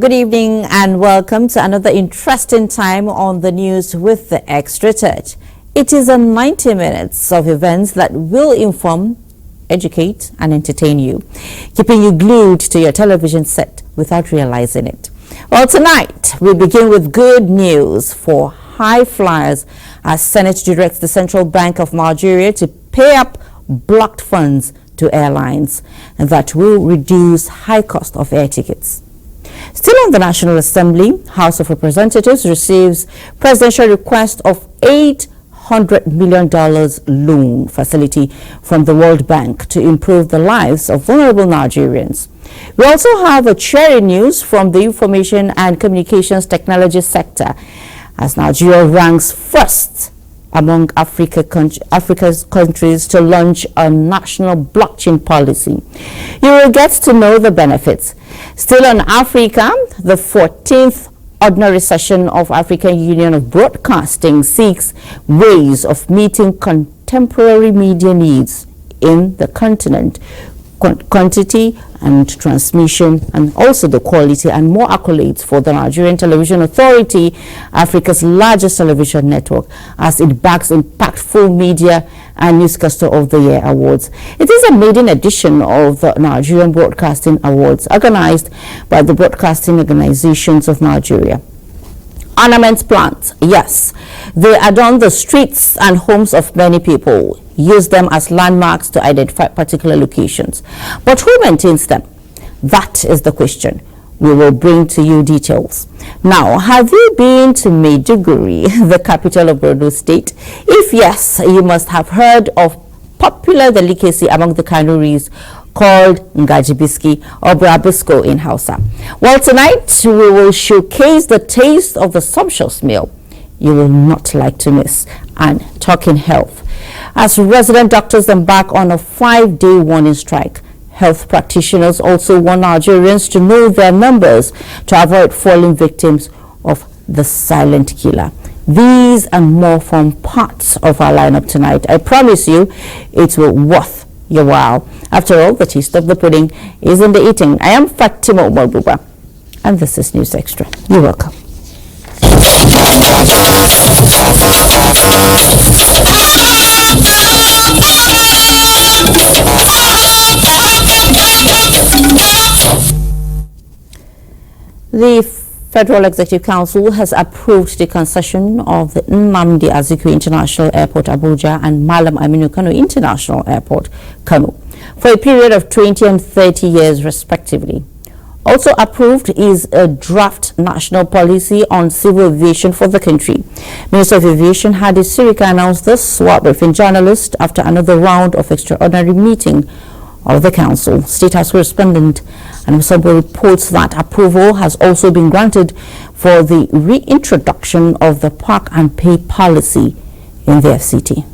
Good evening and welcome to another interesting time on the news with the Extra Touch. It is a 90 minutes of events that will inform, educate and entertain you, keeping you glued to your television set without realizing it. Well, tonight we begin with good news for high flyers as Senate directs the Central Bank of Nigeria to pay up blocked funds to airlines, and that will reduce high cost of air tickets. Still on the National Assembly, House of Representatives receives presidential request of $800 million loan facility from the World Bank to improve the lives of vulnerable Nigerians. We also have a cheering news from the information and communications technology sector as Nigeria ranks first among Africa's countries to launch a national blockchain policy. You will get to know the benefits. Still on Africa, the 14th ordinary session of African Union of Broadcasting seeks ways of meeting contemporary media needs in the continent, quantity and transmission, and also the quality and more accolades for the Nigerian Television Authority, Africa's largest television network, as it backs impactful media and Newscaster of the Year awards. It is a maiden edition of the Nigerian Broadcasting Awards, organized by the Broadcasting Organizations of Nigeria. Ornament plants, yes, they adorn the streets and homes of many people. Use them as landmarks to identify particular locations. But who maintains them? That is the question. We will bring to you details. Now, have you been to Maiduguri, the capital of Borno State? If yes, you must have heard of popular delicacy among the Canaries called Ngajibiski or Brabisco in Hausa. Well, tonight we will showcase the taste of the sumptuous meal you will not like to miss, and talking health. As resident doctors embark on a 5-day warning strike, health practitioners also want Nigerians to know their numbers to avoid falling victims of the silent killer. These and more form parts of our lineup tonight. I promise you it will worth your while. After all, the taste of the pudding is in the eating. I am Fatima Umabuba, and this is News Extra. You're welcome. The Federal Executive Council has approved the concession of the Nnamdi Azikiwe International Airport, Abuja, and Malam Aminu Kano International Airport, Kano, for a period of 20 and 30 years, respectively. Also approved is a draft national policy on civil aviation for the country. Minister of Aviation Hadi Sirika announced this while briefing journalists after another round of extraordinary meeting of the council. State House correspondent and Musambo reports that approval has also been granted for the reintroduction of the park and pay policy in the FCT.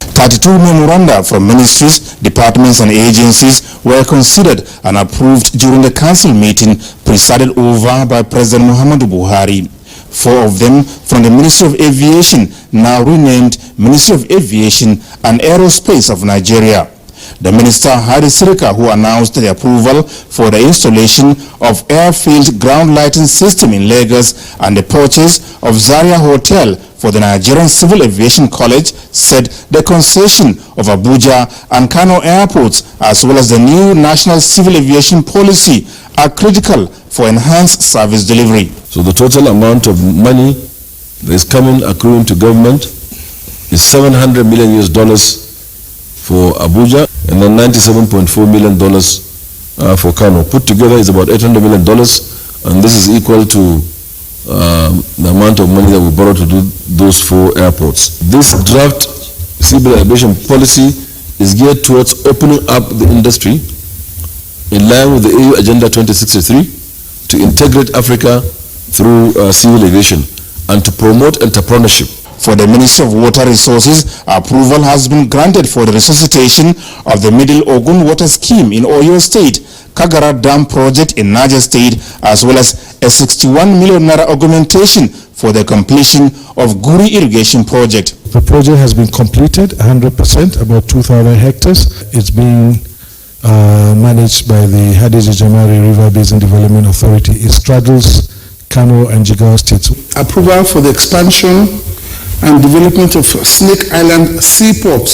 32 memoranda from ministries, departments and agencies were considered and approved during the council meeting presided over by President Muhammadu Buhari. 4 of them from the Ministry of Aviation, now renamed Ministry of Aviation and Aerospace of Nigeria. The Minister Hadi Sirika, who announced the approval for the installation of airfield ground lighting system in Lagos and the purchase of Zaria Hotel for the Nigerian Civil Aviation College, said the concession of Abuja and Kano airports, as well as the new National Civil Aviation Policy, are critical for enhanced service delivery. So the total amount of money that is coming accruing to government is $700 million for Abuja, and then $97.4 million for Kano. Put together is about $800 million, and this is equal to the amount of money that we borrowed to do those 4 airports. This draft civil aviation policy is geared towards opening up the industry in line with the EU Agenda 2063 to integrate Africa through civil aviation and to promote entrepreneurship. For the Ministry of Water Resources, approval has been granted for the resuscitation of the Middle Ogun Water Scheme in Oyo State, Kagara Dam project in Niger State, as well as a 61 million naira augmentation for the completion of Guri irrigation project. The project has been completed 100%, about 2,000 hectares. It's being managed by the Hadejia Jamari River Basin Development Authority. It straddles Kano and Jigawa states. Approval for the expansion and development of Snake Island Seaport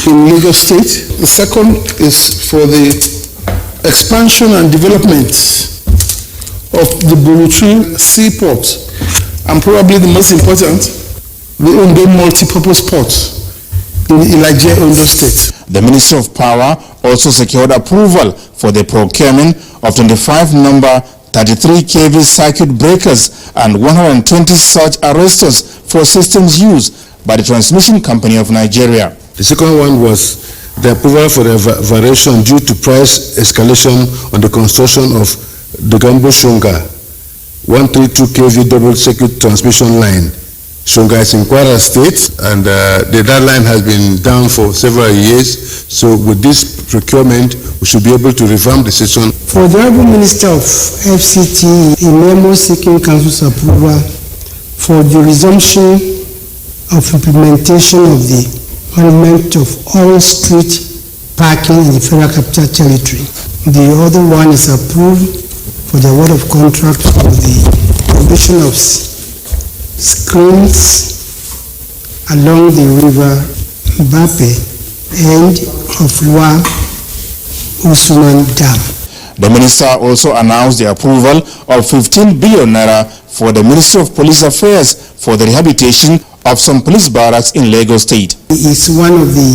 in Lagos State. The second is for the expansion and development of the Burutri Seaport, and probably the most important, the Ondo Multipurpose Port in Ilaje, Ondo State. The Minister of Power also secured approval for the procurement of 25 number 33 kV circuit breakers and 120 surge arresters for systems use by the Transmission Company of Nigeria. The second one was the approval for the variation due to price escalation on the construction of the Gambo-Shonga 132 kV double circuit transmission line. Shonga is in Kwara State, and that line has been down for several years. So with this procurement, we should be able to revamp the system. For the Honorable Minister of FCT, a memo seeking Council's approval for the resumption of implementation of the Monument of All Street Parking in the Federal Capital Territory. The other one is approved for the award of contract for the provision of screens along the river Mbappe end of Loire Usman Dam. The minister also announced the approval of 15 billion naira for the Ministry of Police Affairs for the rehabilitation of some police barracks in Lagos State. It's one of the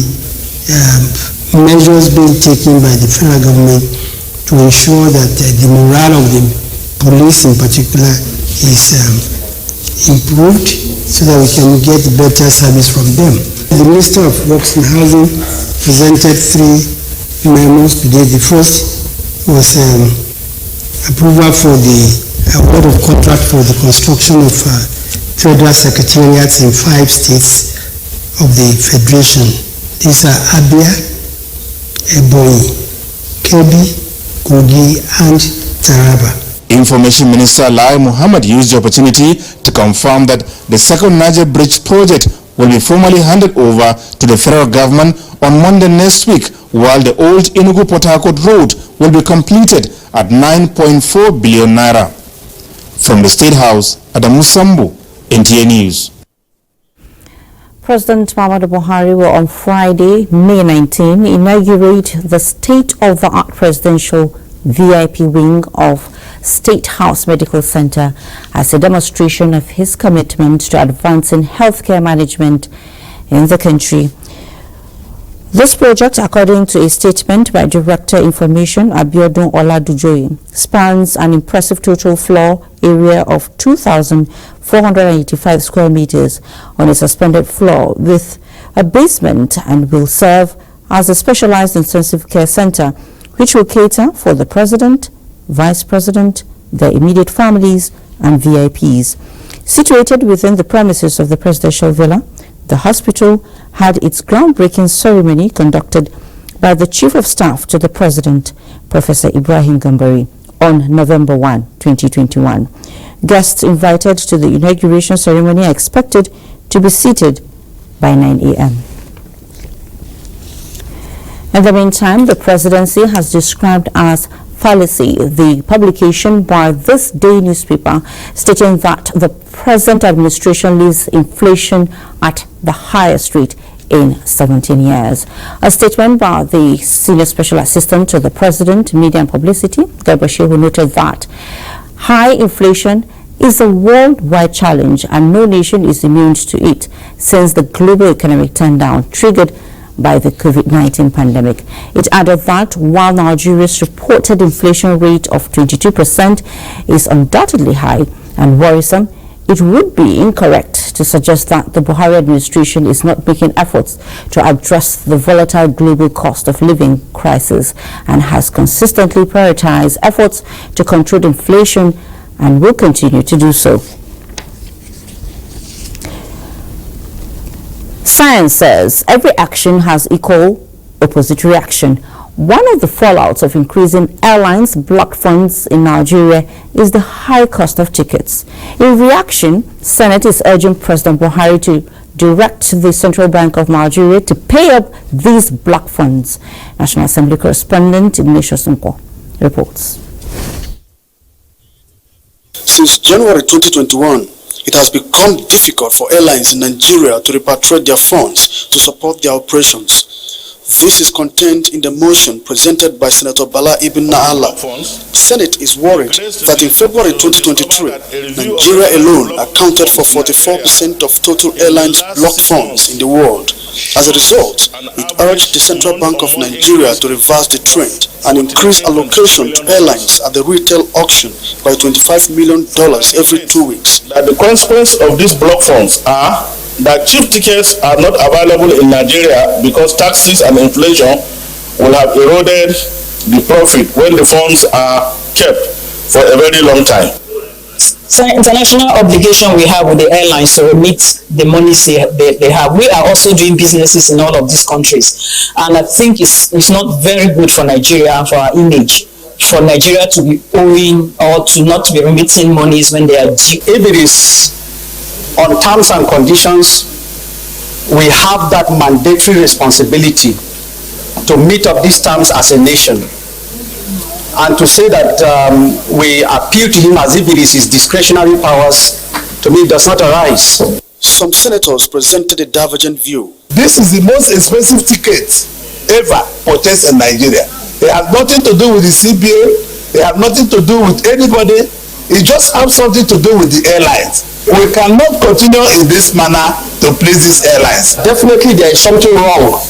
measures being taken by the federal government to ensure that the morale of the police in particular is improved so that we can get better service from them. The Minister of Works and Housing presented 3 memos today. The first was approval for the award of contract for the construction of federal secretariats in 5 states of the Federation. These are Abia, Ebonyi, Kebbi, Kogi, and Taraba. Information Minister Lai Muhammad used the opportunity to confirm that the second Niger Bridge project will be formally handed over to the federal government on Monday next week, while the old Enugu-Port Harcourt road will be completed at 9.4 billion naira. From the State House, Adamu Sambu, NTA News. President Muhammadu Buhari will on Friday, May 19, inaugurate the state-of-the-art presidential VIP wing of State House Medical Center as a demonstration of his commitment to advancing healthcare management in the country. This project, according to a statement by Director Information Abiodun Oladujoyi, spans an impressive total floor area of 2,485 square meters on a suspended floor with a basement, and will serve as a specialized intensive care center which will cater for the President, Vice President, their immediate families, and VIPs. Situated within the premises of the presidential villa, the hospital had its groundbreaking ceremony conducted by the Chief of Staff to the President, Professor Ibrahim Gambari, on November 1, 2021. Guests invited to the inauguration ceremony are expected to be seated by 9 a.m. In the meantime, the Presidency has described as fallacy the publication by this day newspaper stating that the present administration leaves inflation at the highest rate in 17 years. A statement by the Senior Special Assistant to the President, Media and Publicity, Gabriel, who noted that high inflation is a worldwide challenge and no nation is immune to it since the global economic turndown triggered by the COVID-19 pandemic. It added that while Nigeria's reported inflation rate of 22% is undoubtedly high and worrisome, it would be incorrect to suggest that the Buhari administration is not making efforts to address the volatile global cost of living crisis and has consistently prioritized efforts to control inflation and will continue to do so. Science says every action has equal opposite reaction. One of the fallouts of increasing airlines' blocked funds in Nigeria is the high cost of tickets. In reaction, Senate is urging President Buhari to direct the Central Bank of Nigeria to pay up these block funds. National Assembly correspondent Ignatius Nko reports. Since January 2021, it has become difficult for airlines in Nigeria to repatriate their funds to support their operations. This is contained in the motion presented by Senator Bala Ibn Na'ala. Senate is worried that in February 2023, Nigeria alone accounted for 44% of total airlines blocked funds in the world. As a result, it urged the Central Bank of Nigeria to reverse the trend and increase allocation to airlines at the retail auction by $25 million every 2 weeks. The consequence of these block funds are that cheap tickets are not available in Nigeria because taxes and inflation will have eroded the profit when the funds are kept for a very long time. So international obligation we have with the airlines to remit the monies they have. We are also doing businesses in all of these countries, and I think it's not very good for Nigeria and for our image, for Nigeria to be owing or to not be remitting monies when they are due. If it is on terms and conditions, we have that mandatory responsibility to meet up these terms as a nation. And to say that we appeal to him as if it is his discretionary powers, to me does not arise. Some senators presented a divergent view. This is the most expensive ticket ever purchased in Nigeria. They have nothing to do with the CBA, they have nothing to do with anybody, it just has something to do with the airlines. We cannot continue in this manner to please these airlines. Definitely there is something wrong.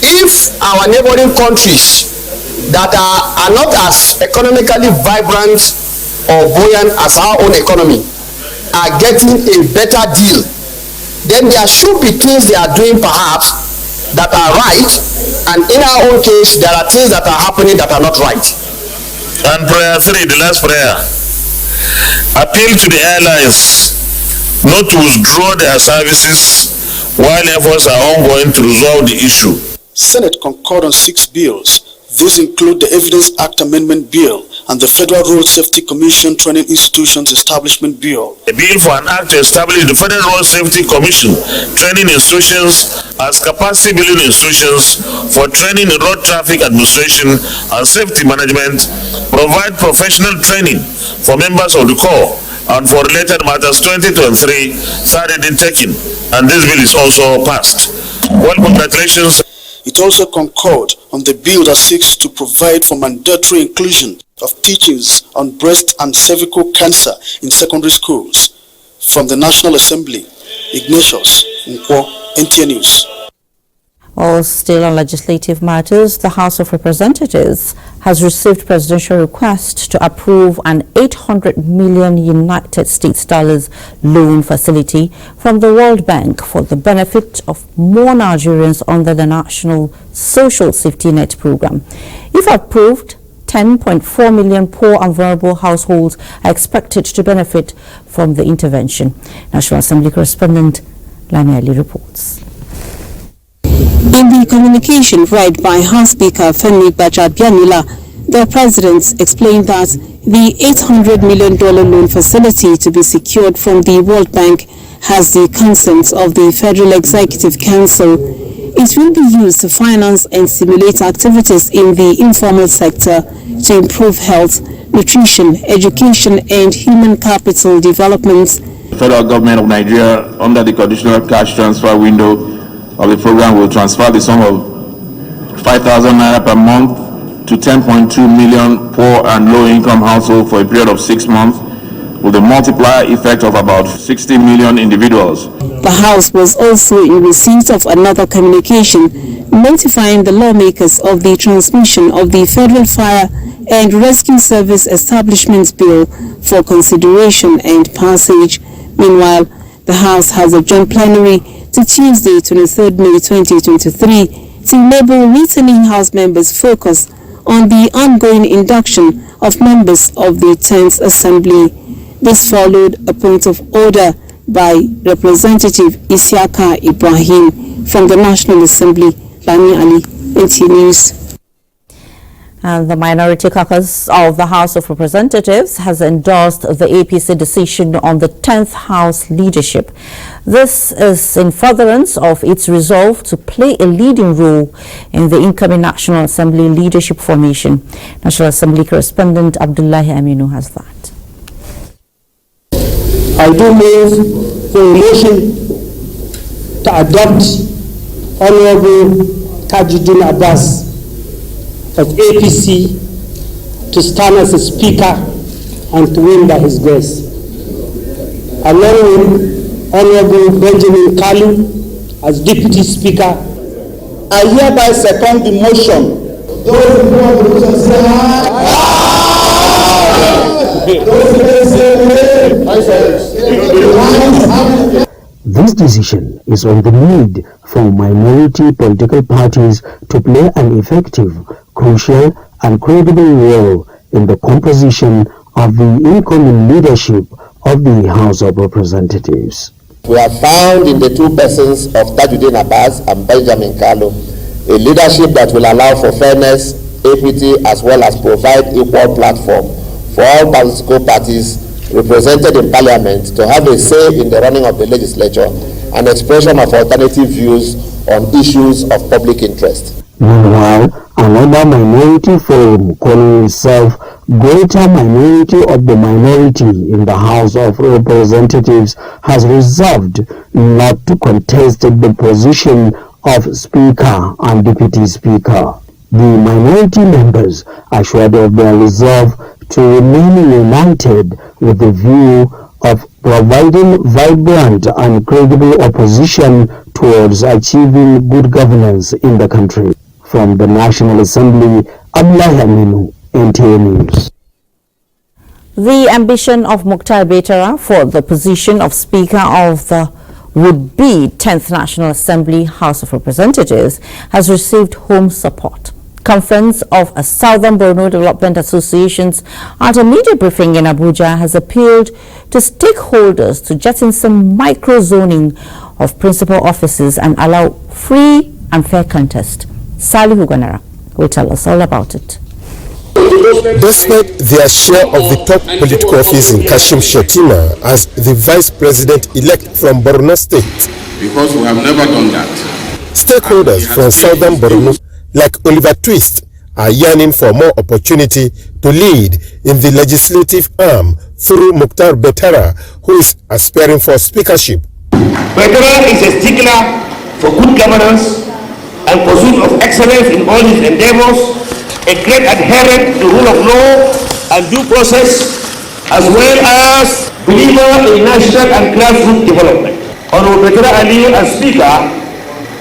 If our neighboring countries that are not as economically vibrant or buoyant as our own economy are getting a better deal, then there should be things they are doing perhaps that are right, and in our own case there are things that are happening that are not right. And prayer 3, the last prayer. Appeal to the airlines not to withdraw their services while efforts are ongoing to resolve the issue. Senate concurred on 6 bills. These include the Evidence Act Amendment Bill and the Federal Road Safety Commission Training Institutions Establishment Bill. A bill for an act to establish the Federal Road Safety Commission Training Institutions as capacity building institutions for training in road traffic administration and safety management, provide professional training for members of the Corps, and for related matters 2023 third reading taken, and this bill is also passed. Well, congratulations. It also concurred on the bill that seeks to provide for mandatory inclusion of teachings on breast and cervical cancer in secondary schools. From the National Assembly, Ignatius Nko, NTA News. Well, still on legislative matters, the House of Representatives has received presidential request to approve an $800 million United States dollars loan facility from the World Bank for the benefit of more Nigerians under the National Social Safety Net program. If approved, 10.4 million poor and vulnerable households are expected to benefit from the intervention. National Assembly correspondent Lani Ali reports. In the communication read by House Speaker Femi Gbajabiamila, the President explained that the $800 million loan facility to be secured from the World Bank has the consent of the Federal Executive Council. It will be used to finance and stimulate activities in the informal sector to improve health, nutrition, education, and human capital development. The Federal Government of Nigeria, under the conditional cash transfer window of the program, will transfer the sum of 5,000 naira per month to 10.2 million poor and low-income households for a period of 6 months, with a multiplier effect of about 60 million individuals. The House was also in receipt of another communication notifying the lawmakers of the transmission of the Federal Fire and Rescue Service Establishment Bill for consideration and passage. Meanwhile, the House has adjourned plenary to Tuesday, 23rd May 2023, to enable returning House members focus on the ongoing induction of members of the 10th Assembly. This followed a point of order by Representative Isiaka Ibrahim from the National Assembly. Lani Ali, NTA News. And the minority caucus of the House of Representatives has endorsed the APC decision on the 10th House leadership. This is in furtherance of its resolve to play a leading role in the incoming National Assembly leadership formation. National Assembly correspondent Abdullahi Aminu has that. I do move for a motion to adopt Honorable Tajuddin Abbas of APC to stand as a speaker and to win by his grace. Along with Honorable Benjamin Kalu as deputy speaker. I hereby second the motion. Those in favor of the motion say aye. This decision is on the need for minority political parties to play an effective, crucial and credible role in the composition of the incoming leadership of the House of Representatives. We have found in the two persons of Tajuddin Abbas and Benjamin Kalu a leadership that will allow for fairness, equity, as well as provide equal platform for all political parties represented in Parliament to have a say in the running of the legislature and expression of alternative views on issues of public interest. Meanwhile, another minority forum calling itself Greater Minority of the Minority in the House of Representatives has resolved not to contest the position of Speaker and Deputy Speaker. The minority members assured of their resolve to remain united with the view of providing vibrant and credible opposition towards achieving good governance in the country. From the National Assembly, Abdullahi Aminu, NTA News. The ambition of Mukhtar Betara for the position of Speaker of the would-be 10th National Assembly House of Representatives has received home support. Conference of Southern Borno Development Associations at a media briefing in Abuja has appealed to stakeholders to jettison some micro-zoning of principal offices and allow free and fair contest. Salihu Ganara will tell us all about it. Despite their share of the top political office in Kashim Shettima as the vice president-elect from Borno State, because we have never done that, stakeholders from Southern Borno like Oliver Twist are yearning for more opportunity to lead in the legislative arm through Mukhtar Betara, who is aspiring for speakership. Betara is a stickler for good governance and pursuit of excellence in all his endeavors, a great adherent to the rule of law and due process, as well as believer in national and grassroots development. Honorable Betara Ali as Speaker,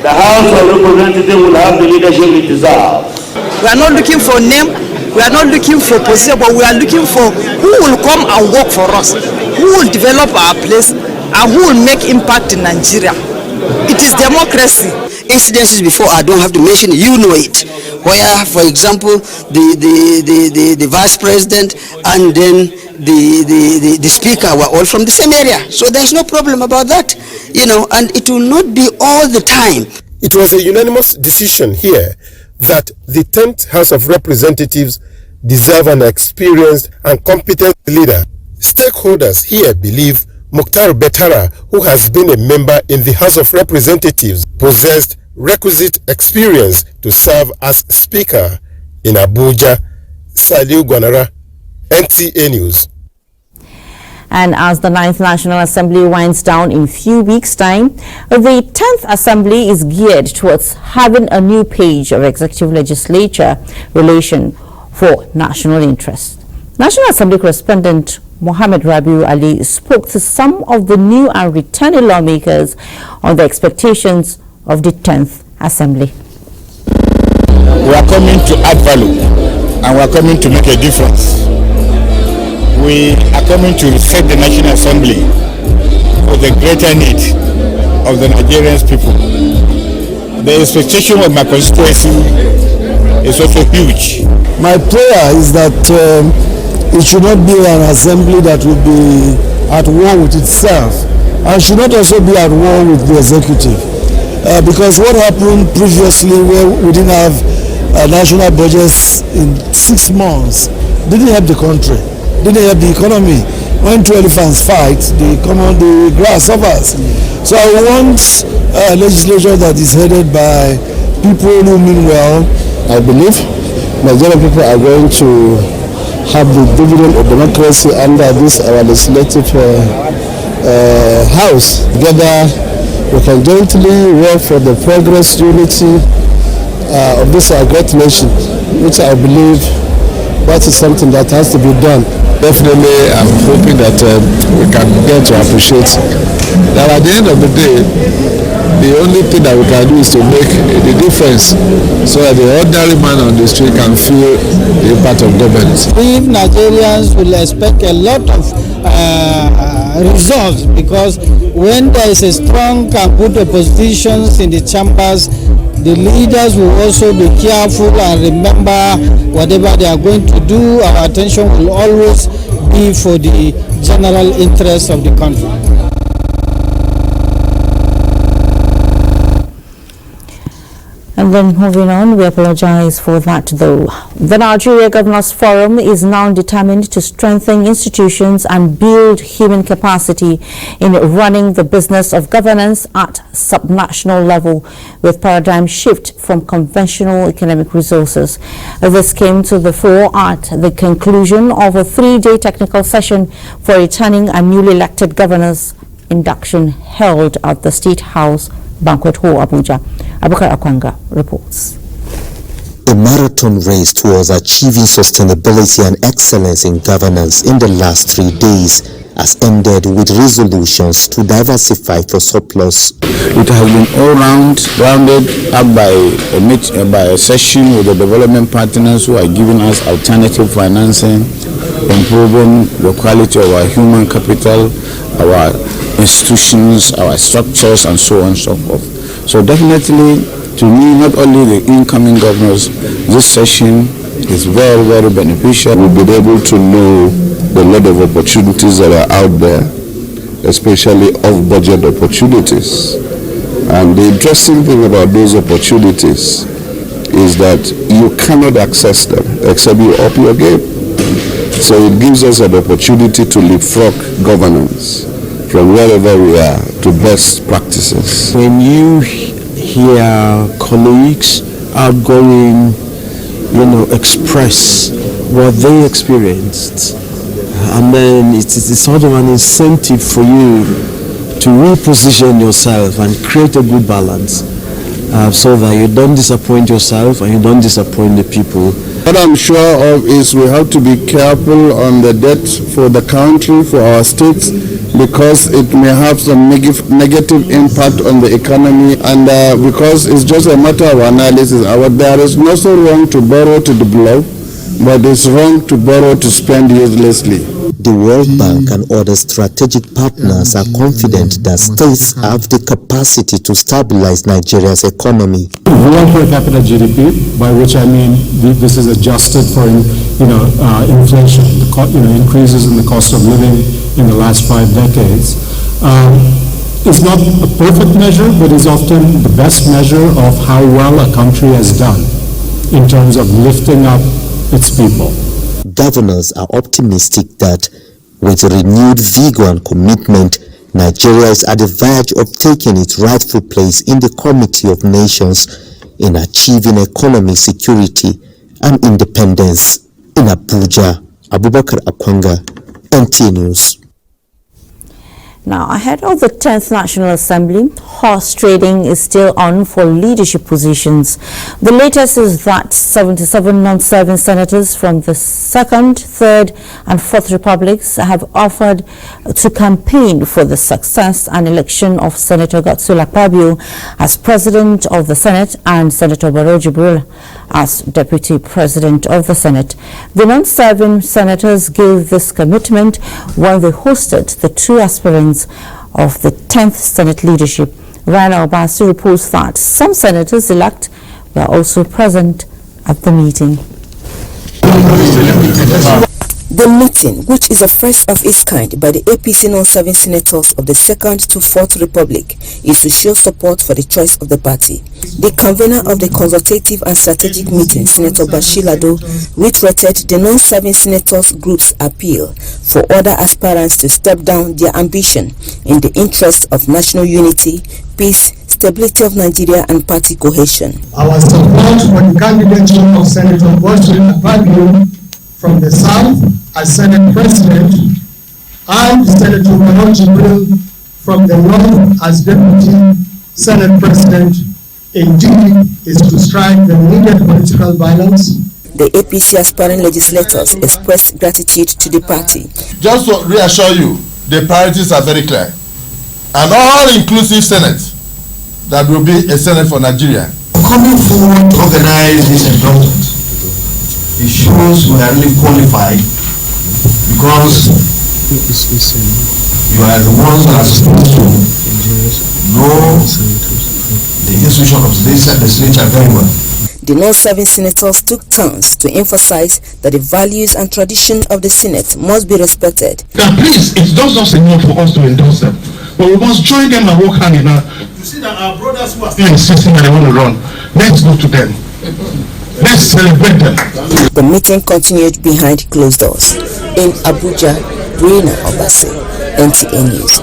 the House of Representatives will have the leadership it deserves. We are not looking for name, we are not looking for position, but we are looking for who will come and work for us, who will develop our place, and who will make impact in Nigeria. It is democracy. Incidences before, I don't have to mention, you know it, where, for example, the vice president and then the speaker were all from the same area. So there's no problem about that, you know, and it will not be all the time. It was a unanimous decision here that the 10th House of Representatives deserve an experienced and competent leader. Stakeholders here believe Mukhtar Betara, who has been a member in the House of Representatives, possessed requisite experience to serve as Speaker in Abuja. Saliu Gwanara, NTA News. And as the 9th National Assembly winds down in a few weeks' time, the 10th Assembly is geared towards having a new page of executive legislature relation for national interest. National Assembly correspondent Mohammed Rabiu Ali spoke to some of the new and returning lawmakers on the expectations of the 10th Assembly. We are coming to add value and we are coming to make a difference. We are coming to set the National Assembly for the greater need of the Nigerian people. The expectation of my constituency is also huge. My prayer is that it should not be an assembly that will be at war with itself and should not also be at war with the executive. Because what happened previously where we didn't have national budgets in 6 months didn't help the country, didn't help the economy. When two elephants fight, the grass suffers. So I want a legislature that is headed by people who mean well. I believe Nigerian people are going to have the dividend of democracy under this our legislative house. Together, we can jointly work for the progress, unity of this our great nation, which I believe that is something that has to be done. Definitely, I'm hoping that we can get to appreciate that at the end of the day, the only thing that we can do is to make the difference so that the ordinary man on the street can feel the impact of governance. If Nigerians will expect a lot of results, because when there is a strong and good oppositions in the chambers, the leaders will also be careful and remember whatever they are going to do. Our attention will always be for the general interest of the country. And then moving on, we apologize for that though. The Nigeria Governors Forum is now determined to strengthen institutions and build human capacity in running the business of governance at subnational level with paradigm shift from conventional economic resources. This came to the fore at the conclusion of a 3-day technical session for returning and newly elected governors induction held at the State House Banquet Hall, Abuja. Abukar Akwanga reports. A marathon race towards achieving sustainability and excellence in governance in the last 3 days has ended with resolutions to diversify for surplus. It has been all rounded up by a session with the development partners who are giving us alternative financing, improving the quality of our human capital, our institutions, our structures, and so on and so forth. So definitely, to me, not only the incoming governors, this session is very, very beneficial. We've been able to know the lot of opportunities that are out there, especially off-budget opportunities. And the interesting thing about those opportunities is that you cannot access them except you up your game. So it gives us an opportunity to leapfrog governance from wherever we are to best practices. When you hear colleagues outgoing, express what they experienced, and then it's sort of an incentive for you to reposition yourself and create a good balance so that you don't disappoint yourself and you don't disappoint the people. What I'm sure of is we have to be careful on the debt for the country, for our states, because it may have some negative impact on the economy, and because it's just a matter of analysis. There is no so wrong to borrow to develop, but it's wrong to borrow to spend uselessly. The World Bank and other strategic partners are confident that states have the capacity to stabilize Nigeria's economy. Real per capita GDP, by which I mean this is adjusted for inflation, increases in the cost of living in the last 5 decades. It's not a perfect measure, but is often the best measure of how well a country has done in terms of lifting up its people. Governors are optimistic that with renewed vigor and commitment, Nigeria is at the verge of taking its rightful place in the Committee of Nations in achieving economic security and independence. In Abuja, Abubakar Akwanga, NTA News. Now, ahead of the 10th National Assembly, horse trading is still on for leadership positions. The latest is that 77 non-serving senators from the 2nd, 3rd and 4th Republics have offered to campaign for the success and election of Senator Godswill Akpabio as President of the Senate and Senator Barrow Jibril as Deputy President of the Senate. The non-serving senators gave this commitment while they hosted the 2 aspirants of the 10th Senate leadership. Ryan Albasi reports that some senators-elect were also present at the meeting. The meeting, which is a first of its kind by the APC non-serving senators of the 2nd to 4th Republic, is to show support for the choice of the party. The convener of the consultative and strategic meeting, Senator Bashir Lado, reiterated the non-serving senators group's appeal for other aspirants to step down their ambition in the interest of national unity, peace, stability of Nigeria and party cohesion. Our support for the candidature of Senator Bashir Lado from the South as Senate President and Senator Manoj Jibril from the North as Deputy Senate President indeed is to strike the needed political balance. The APC aspiring legislators expressed gratitude to the party. Just to reassure you, the priorities are very clear. An all-inclusive Senate that will be a Senate for Nigeria. Coming forward to organize this endorsement, it shows we are really qualified because you are the ones that are supposed to know the institution of this legislature very well. The non-serving senators took turns to emphasize that the values and tradition of the Senate must be respected. Now please, it's not just enough for us to endorse them, but we must join them and work hand in hand. You see that our brothers who are still insisting that they want to run, let's go to them. Let's celebrate them. The meeting continued behind closed doors. In Abuja, Rina Obasi, NTA News.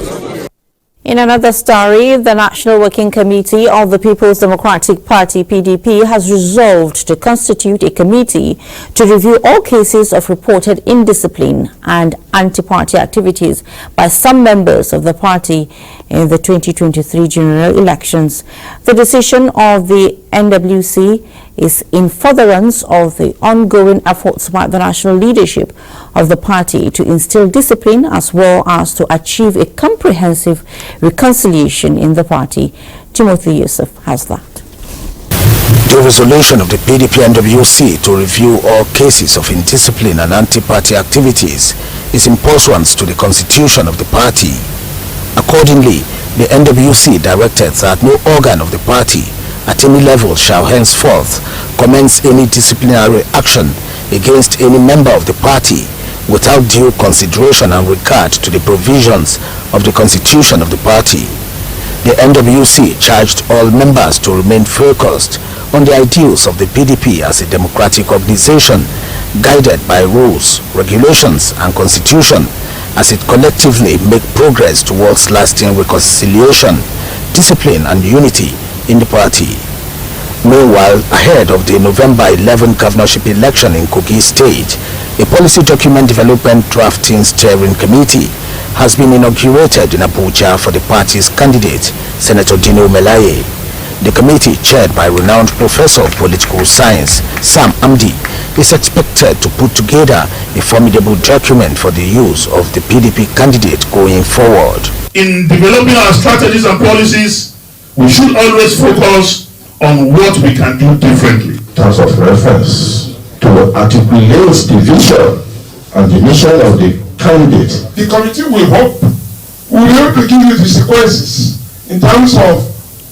In another story, the National Working Committee of the People's Democratic Party, PDP, has resolved to constitute a committee to review all cases of reported indiscipline and anti-party activities by some members of the party in the 2023 general elections. The decision of the NWC is in furtherance of the ongoing efforts by the national leadership of the party to instill discipline as well as to achieve a comprehensive reconciliation in the party. Timothy Yusuf has that. The resolution of the PDP NWC to review all cases of indiscipline and anti-party activities is in pursuance to the constitution of the party. Accordingly, the NWC directed that no organ of the party at any level shall henceforth commence any disciplinary action against any member of the party without due consideration and regard to the provisions of the constitution of the party. The NWC charged all members to remain focused on the ideals of the PDP as a democratic organization guided by rules, regulations and constitution as it collectively make progress towards lasting reconciliation, discipline and unity in the party. Meanwhile, ahead of the November 11 governorship election in Kogi State, a policy document development drafting steering committee has been inaugurated in Abuja for the party's candidate, Senator Dino Melaye. The committee, chaired by renowned professor of political science, Sam Amdi, is expected to put together a formidable document for the use of the PDP candidate going forward. In developing our strategies and policies, we should always focus on what we can do differently. In terms of reference to articulate the vision and the mission of the candidate. The committee will be able to give you the sequences in terms of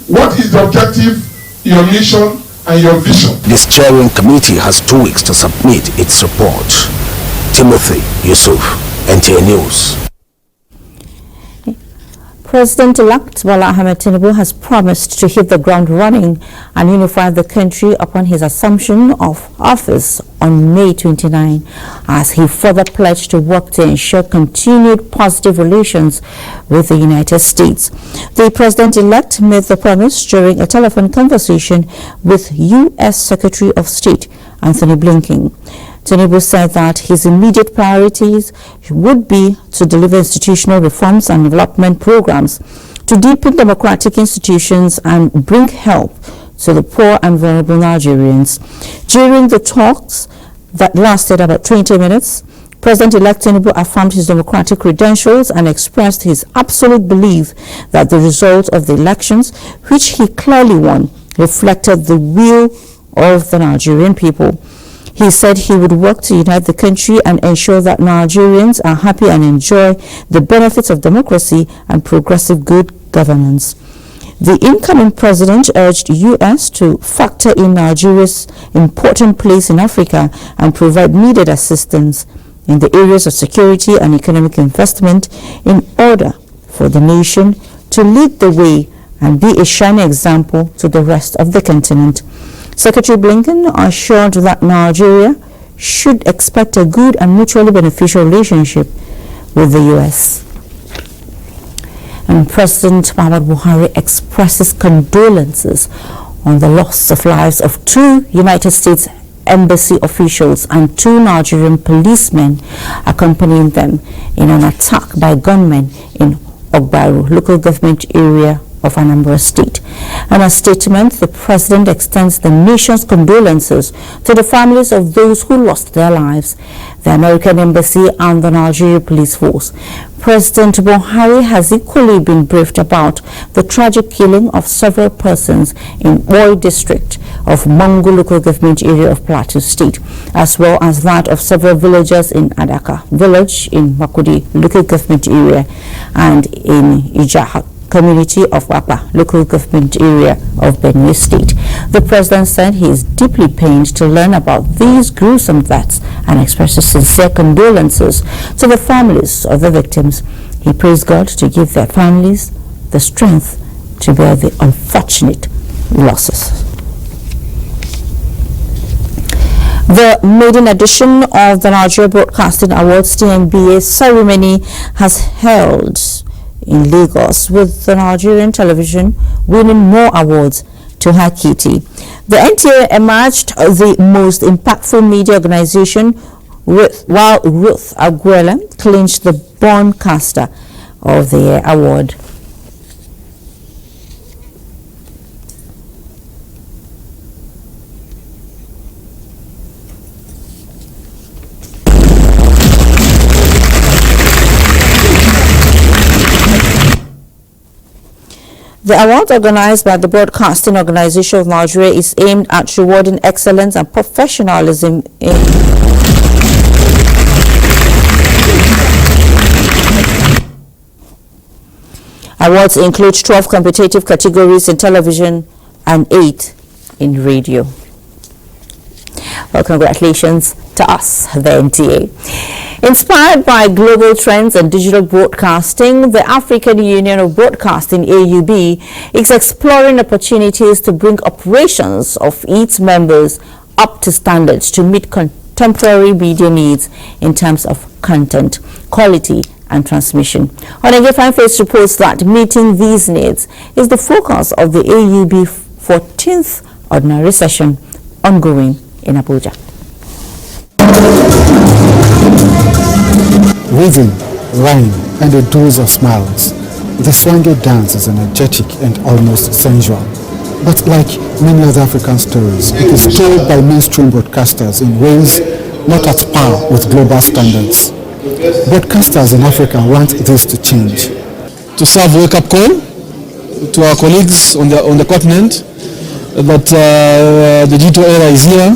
what is the objective, your mission, and your vision. The steering committee has 2 weeks to submit its report. Timothy Yusuf, NTA News. President-elect Bola Ahmed Tinubu has promised to hit the ground running and unify the country upon his assumption of office on May 29, as he further pledged to work to ensure continued positive relations with the United States. The president-elect made the promise during a telephone conversation with U.S. Secretary of State Anthony Blinken. Tinubu said that his immediate priorities would be to deliver institutional reforms and development programs, to deepen democratic institutions and bring help to the poor and vulnerable Nigerians. During the talks that lasted about 20 minutes, President-elect Tinubu affirmed his democratic credentials and expressed his absolute belief that the result of the elections, which he clearly won, reflected the will of the Nigerian people. He said he would work to unite the country and ensure that Nigerians are happy and enjoy the benefits of democracy and progressive good governance. The incoming president urged U.S. to factor in Nigeria's important place in Africa and provide needed assistance in the areas of security and economic investment in order for the nation to lead the way and be a shining example to the rest of the continent. Secretary Blinken assured that Nigeria should expect a good and mutually beneficial relationship with the U.S. And President Muhammadu Buhari expresses condolences on the loss of lives of 2 United States Embassy officials and 2 Nigerian policemen accompanying them in an attack by gunmen in Ogbaru, local government area of Anambra State. In a statement, the President extends the nation's condolences to the families of those who lost their lives, the American Embassy and the Nigerian Police Force. President Buhari has equally been briefed about the tragic killing of several persons in Oi district of Mangu local government area of Plateau State, as well as that of several villagers in Adaka village in Makudi local government area and in Ijaha community of Wapa, local government area of Benue State. The President said he is deeply pained to learn about these gruesome deaths and expresses sincere condolences to the families of the victims. He prays God to give their families the strength to bear the unfortunate losses. The maiden edition of the Nigeria Broadcasting Awards (NTA) ceremony has held in Lagos, with the Nigerian television winning more awards to her kitty. The NTA emerged the most impactful media organization, while Ruth Aguela clinched the Broadcaster of the Year award. The award organized by the Broadcasting Organization of Nigeria is aimed at rewarding excellence and professionalism in awards include 12 competitive categories in television and 8 in radio. Well, congratulations to us, the NTA. Inspired by global trends and digital broadcasting, the African Union of Broadcasting, AUB, is exploring opportunities to bring operations of its members up to standards to meet contemporary media needs in terms of content, quality, and transmission. Onegefan Face reports that meeting these needs is the focus of the AUB 14th Ordinary Session ongoing in Abuja. Rhythm, rhyme, and a dose of smiles. The Swange dance is energetic and almost sensual. But like many other African stories, it is told by mainstream broadcasters in ways not at par with global standards. Broadcasters in Africa want this to change. To serve wake-up call to our colleagues on the continent that the digital era is here,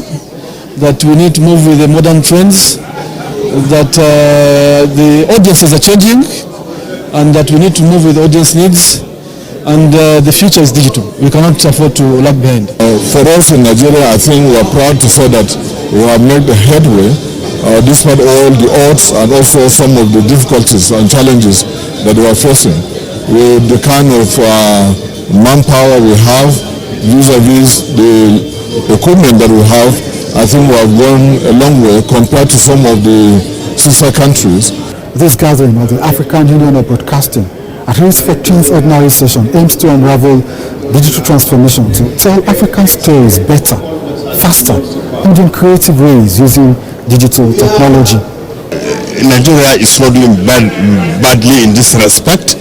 that we need to move with the modern trends, that the audiences are changing, and that we need to move with audience needs, and the future is digital. We cannot afford to lag behind. For us in Nigeria, I think we are proud to say that we have made the headway despite all the odds and also some of the difficulties and challenges that we are facing. With the kind of manpower we have, vis-a-vis the equipment that we have, I think we have gone a long way compared to some of the sister countries. This gathering of the African Union of Broadcasting at its 14th Ordinary Session aims to unravel digital transformation to tell African stories better, faster, and in creative ways using digital technology. Nigeria is struggling badly in this respect.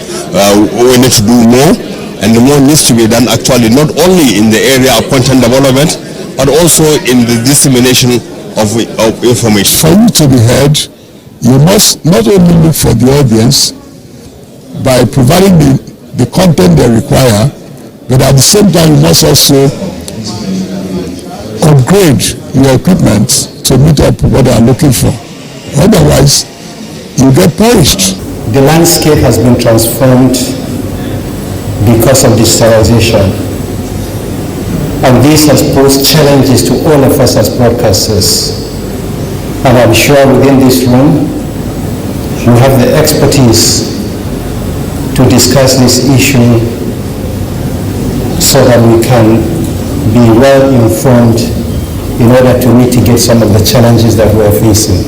We need to do more, and more needs to be done actually not only in the area of content development, but also in the dissemination of information. For you to be heard, you must not only look for the audience by providing the content they require, but at the same time you must also upgrade your equipment to meet up what they are looking for. Otherwise, you get perished. The landscape has been transformed because of digitalization. And this has posed challenges to all of us as broadcasters. And I'm sure within this room, we have the expertise to discuss this issue so that we can be well informed in order to mitigate some of the challenges that we're facing.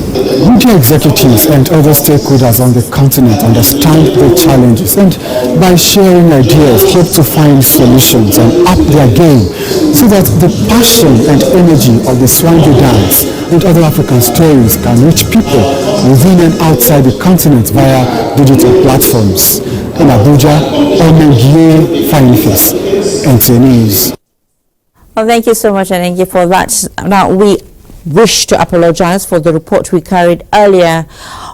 Media executives and other stakeholders on the continent understand the challenges and by sharing ideas hope to find solutions and up their game so that the passion and energy of the Swange dance and other African stories can reach people within and outside the continent via digital platforms. In Abuja, Omegie Finefis, NTA News. Well, thank you so much, Anengi, for that. Now, we wish to apologize for the report we carried earlier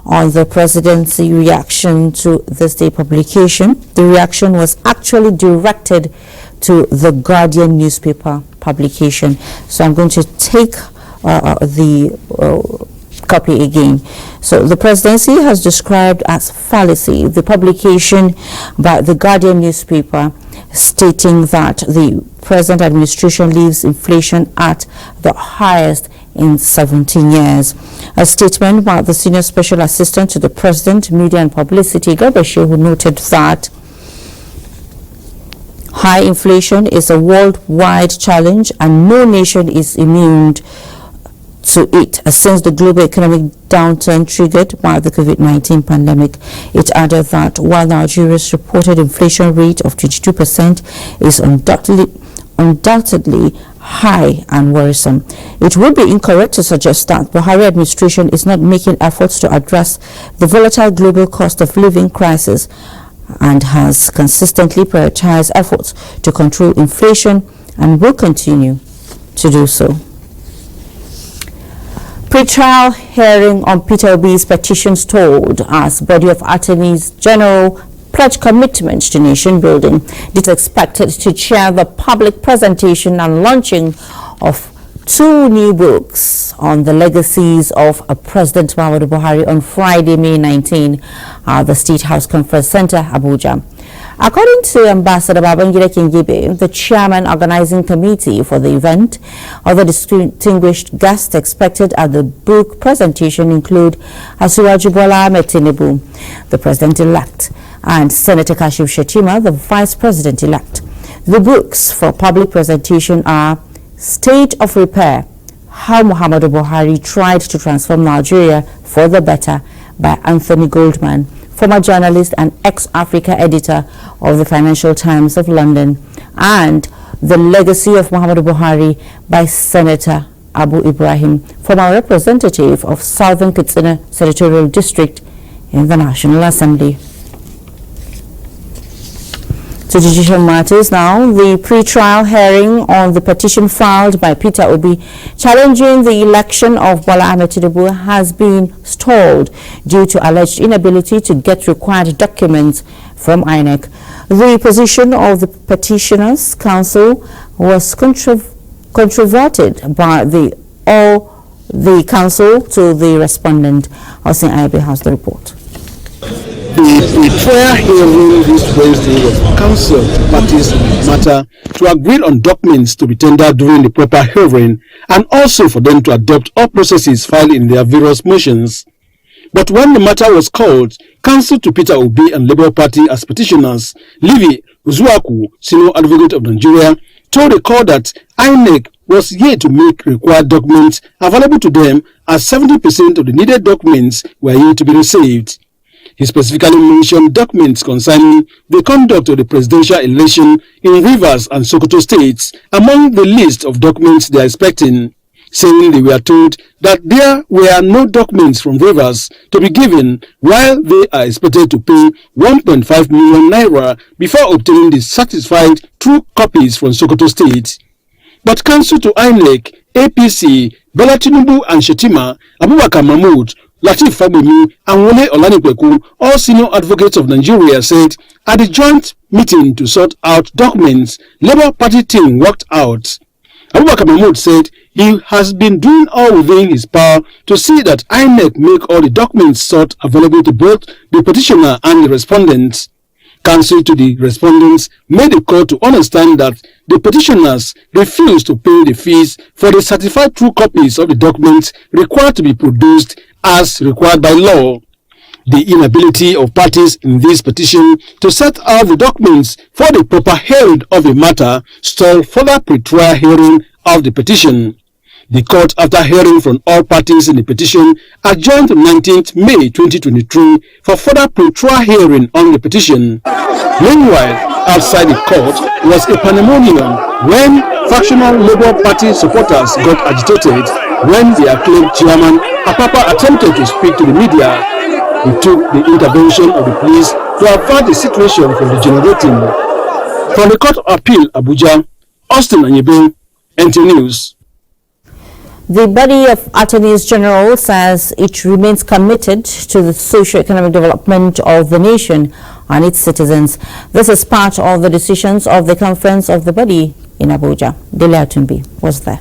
on the Presidency reaction to this day publication. The reaction was actually directed to the Guardian newspaper publication. So I'm going to take the copy again. So the Presidency has described as fallacy the publication by the Guardian newspaper stating that the present administration leaves inflation at the highest in 17 years. A statement by the Senior Special Assistant to the President, Media and Publicity, Gabashe, who noted that high inflation is a worldwide challenge and no nation is immune to it since the global economic downturn triggered by the COVID-19 pandemic. It added that while Nigeria's reported inflation rate of 22% is undoubtedly high and worrisome, it would be incorrect to suggest that the Buhari administration is not making efforts to address the volatile global cost of living crisis and has consistently prioritized efforts to control inflation and will continue to do so. Pre-trial hearing on Peter Obi's petition stalled as body of attorneys general pledge commitment to nation building. It is expected to chair the public presentation and launching of 2 new books on the legacies of President Muhammadu Buhari on Friday, May 19, at the State House Conference Center, Abuja. According to Ambassador Babangida Kingibe, the chairman organizing committee for the event, other distinguished guests expected at the book presentation include Asiwaju Bola Ahmed Tinubu, the president-elect, and Senator Kashim Shettima, the vice president-elect. The books for public presentation are State of Repair, How Muhammadu Buhari Tried to Transform Nigeria for the Better by Anthony Goldman, former journalist and ex-Africa editor of the Financial Times of London, and The Legacy of Muhammadu Buhari by Senator Abu Ibrahim, former representative of Southern Katsina Senatorial District in the National Assembly. To judicial matters now, the pre-trial hearing on the petition filed by Peter Obi challenging the election of Bola Ahmed Tinubu has been stalled due to alleged inability to get required documents from INEC. The position of the petitioners' counsel was controverted by the counsel to the respondent. Hossein Ayabe has the report. The prayer hearing this Wednesday was counsel to parties in the matter to agree on documents to be tendered during the proper hearing and also for them to adopt all processes filed in their various motions. But when the matter was called, counsel to Peter Obi and Labour Party as petitioners, Livy Uzuaku, senior advocate of Nigeria, told the court that INEC was yet to make required documents available to them as 70% of the needed documents were yet to be received. He specifically mentioned documents concerning the conduct of the presidential election in Rivers and Sokoto states among the list of documents they are expecting, saying they were told that there were no documents from Rivers to be given while they are expected to pay 1.5 million naira before obtaining the satisfied true copies from Sokoto state. But counsel to INEC, APC, Bola Tinubu and Shettima, Abubakar Mahmood, Latif Fagbemi and Wole Olanipekun, all senior advocates of Nigeria, said at the joint meeting to sort out documents, Labour Party team worked out. Abubakar Mahmood said he has been doing all within his power to see that INEC make all the documents sought available to both the petitioner and the respondents. Counsel to the respondents made the court to understand that the petitioners refused to pay the fees for the certified true copies of the documents required to be produced as required by law. The inability of parties in this petition to set out the documents for the proper hearing of the matter stalled further pre-trial hearing of the petition. The court, after hearing from all parties in the petition, adjourned to 19th May 2023 for further pre-trial hearing on the petition. Meanwhile, outside the court was a pandemonium when factional Labour Party supporters got agitated when the acclaimed chairman Apapa attempted to speak to the media. He took the intervention of the police to avert the situation from degenerating. From the Court of Appeal, Abuja, Austin Anyebe, NTA News. The body of attorneys general says it remains committed to the socio-economic development of the nation and its citizens. This is part of the decisions of the conference of the body in Abuja. Dele Atumbi was there.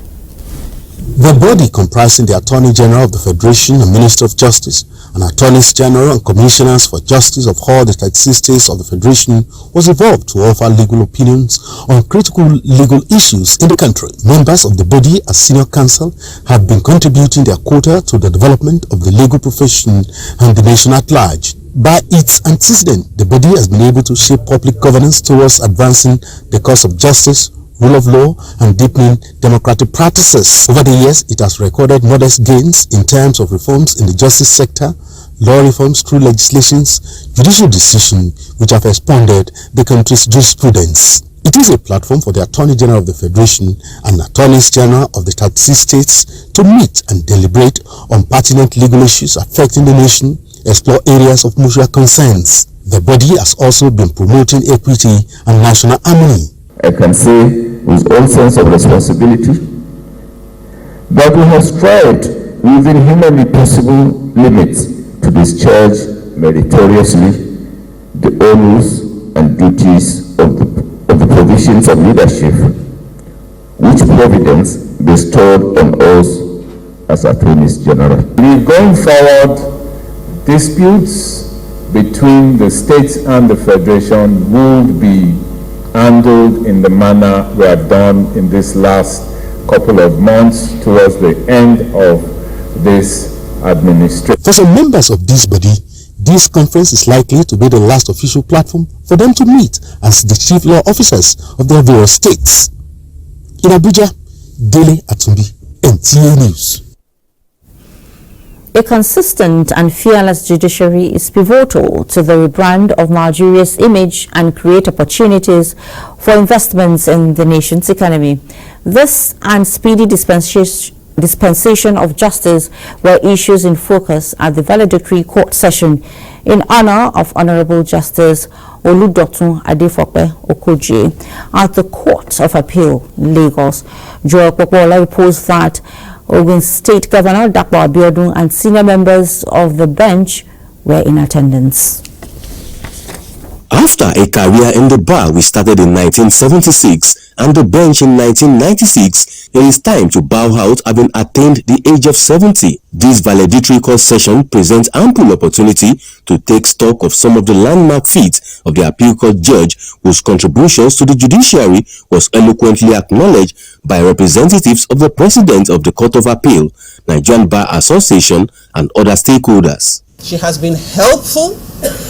The body, comprising the Attorney General of the Federation and Minister of Justice, and Attorneys General and Commissioners for Justice of all the 36 states of the Federation, was evolved to offer legal opinions on critical legal issues in the country. Members of the body, as senior counsel, have been contributing their quota to the development of the legal profession and the nation at large. By its antecedent, the body has been able to shape public governance towards advancing the cause of justice, rule of law, and deepening democratic practices. Over the years, it has recorded modest gains in terms of reforms in the justice sector, law reforms through legislations, judicial decisions which have expanded the country's jurisprudence. It is a platform for the Attorney General of the Federation and Attorneys General of the 36 states to meet and deliberate on pertinent legal issues affecting the nation, explore areas of mutual concerns. The body has also been promoting equity and national harmony. I can say with all sense of responsibility that we have strived within humanly possible limits to discharge meritoriously the honors and duties of the provisions of leadership which Providence bestowed on us as Attorneys General. Going forward, disputes between the states and the Federation would be handled in the manner we have done in this last couple of months towards the end of this administration. For some members of this body, this conference is likely to be the last official platform for them to meet as the chief law officers of their various states. In Abuja, Dele Atumbi, NTA News. A consistent and fearless judiciary is pivotal to the rebrand of Nigeria's image and create opportunities for investments in the nation's economy. This and speedy dispensation of justice were issues in focus at the valedictory court session in honor of Honorable Justice Oludotun Adefope Okoje at the Court of Appeal, Lagos. Joel Popola reports that Ogun State Governor Dapo Abiodun and senior members of the bench were in attendance. After a career in the bar which started in 1976 and the bench in 1996, it is time to bow out having attained the age of 70. This valedictory court session presents ample opportunity to take stock of some of the landmark feats of the appeal court judge whose contributions to the judiciary was eloquently acknowledged by representatives of the President of the Court of Appeal, Nigerian Bar Association, and other stakeholders. She has been helpful,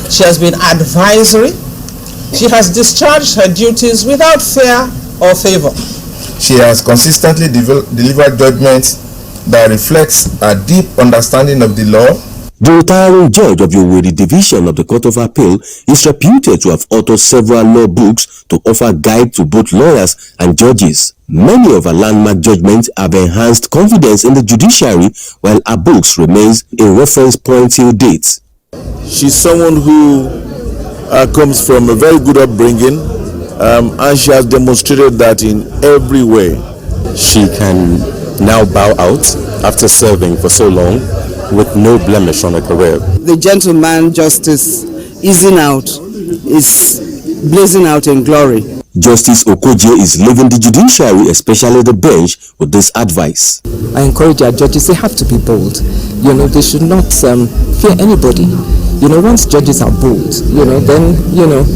she has been advisory, she has discharged her duties without fear or favor. She has consistently delivered judgments that reflects a deep understanding of the law. The retiring judge of the Owerri Division of the Court of Appeal is reputed to have authored several law books to offer guide to both lawyers and judges. Many of her landmark judgments have enhanced confidence in the judiciary, while her books remains a reference point till date. She's someone who comes from a very good upbringing, and she has demonstrated that in every way. She can now bow out after serving for so long with no blemish on her career. The gentleman justice is blazing out in glory. Justice Okoje is leaving the judiciary, especially the bench, with this advice. I encourage our judges, they have to be bold. They should not fear anybody. once judges are bold, then,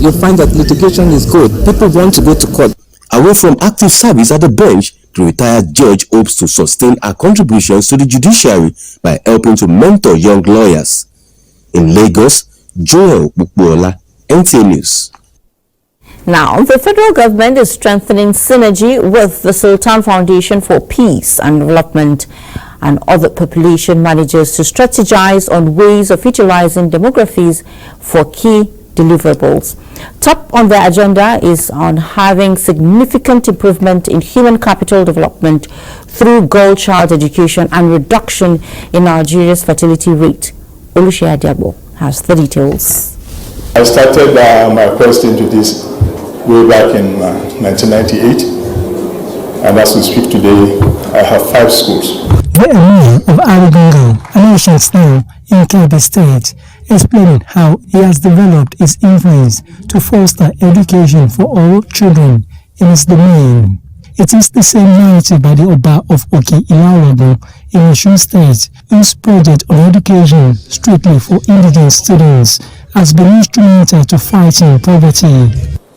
you find that litigation is good. People want to go to court. Away from active service at the bench, the retired judge hopes to sustain her contributions to the judiciary by helping to mentor young lawyers. In Lagos, Joel Bukbola, NTA News. Now, the federal government is strengthening synergy with the Sultan Foundation for Peace and Development and other population managers to strategize on ways of utilizing demographies for key deliverables. Top on the agenda is on having significant improvement in human capital development through girl child education and reduction in Nigeria's fertility rate. Oluseyi Adiagbo has the details. I started my quest into this way back in 1998, and as we speak today, I have 5 schools. The Emir of Arugungu, an ancient town in Kebbi State, explaining how he has developed his influence to foster education for all children in his domain. It is the same narrative by the Oba of Oki Ilawago in Osun State, whose project on education strictly for indigent students has been instrumental to fighting poverty.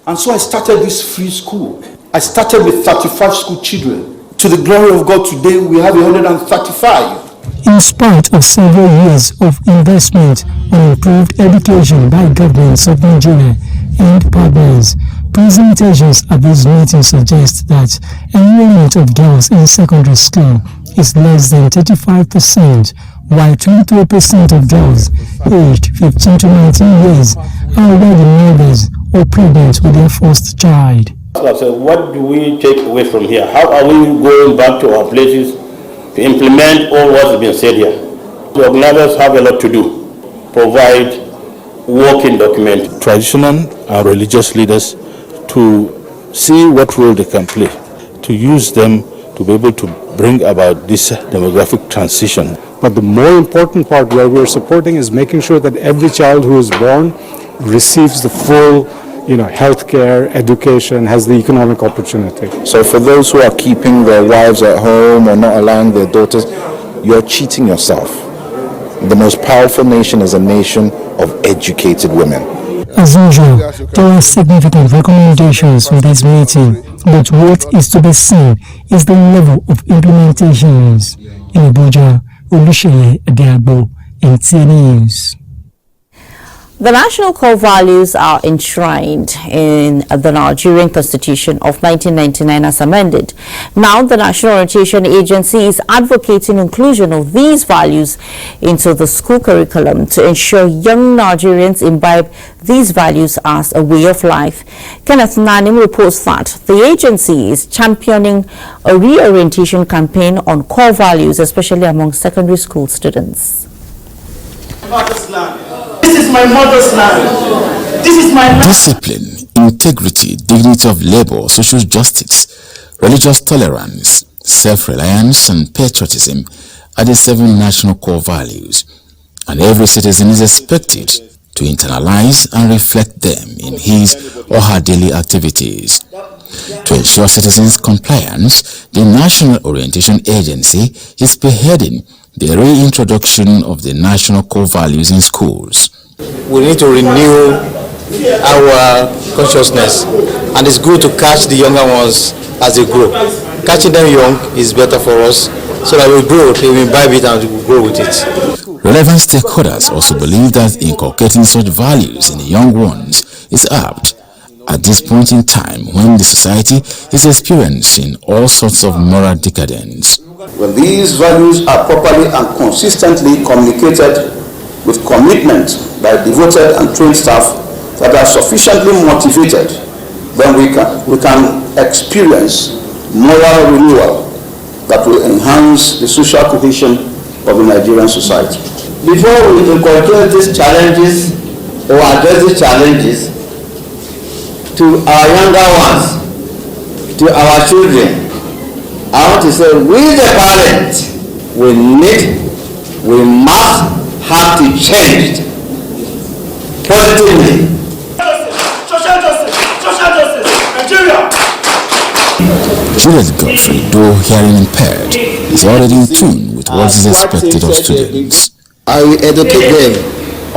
And so I started this free school. I started with 35 school children. To the glory of God, today we have 135. In spite of several years of investment on improved education by governments of Nigeria and partners, presentations at these meetings suggest that enrollment of girls in secondary school is less than 35%, while 23% of girls aged 15 to 19 years are already mothers or pregnant with their first child. So what do we take away from here? How are we going back to our places to implement all what has been said here? The organizers have a lot to do. Provide working document. Traditional and religious leaders to see what role they can play, to use them to be able to bring about this demographic transition. But the more important part where we're supporting is making sure that every child who is born receives the full healthcare, education, has the economic opportunity. So for those who are keeping their wives at home or not allowing their daughters, you're cheating yourself. The most powerful nation is a nation of educated women. As usual, there are significant recommendations from this meeting, but what is to be seen is the level of implementations. In Abuja, Oluseyi Adiagbo, NTA News. The national core values are enshrined in the Nigerian Constitution of 1999 as amended. Now, the National Orientation Agency is advocating inclusion of these values into the school curriculum to ensure young Nigerians imbibe these values as a way of life. Kenneth Nanim reports that the agency is championing a reorientation campaign on core values, especially among secondary school students. This is my mother's land. This is my land. Discipline, integrity, dignity of labor, social justice, religious tolerance, self-reliance, and patriotism are the 7 national core values, and every citizen is expected to internalize and reflect them in his or her daily activities. To ensure citizens' compliance, the National Orientation Agency is spearheading the reintroduction of the national core values in schools. We need to renew our consciousness, and it's good to catch the younger ones as they grow. Catching them young is better for us, so that we grow, we imbibe it and we grow with it. Relevant stakeholders also believe that inculcating such values in the young ones is apt at this point in time when the society is experiencing all sorts of moral decadence. When these values are properly and consistently communicated with commitment by devoted and trained staff that are sufficiently motivated, then we can experience moral renewal that will enhance the social cohesion of the Nigerian society. Before we inculcate these challenges or address these challenges to our younger ones, to our children, I want to say, we the parents, we must have to change positively. Social justice, Nigeria. Julius Godfrey, though hearing impaired, is already in tune with what is expected of students. I will educate them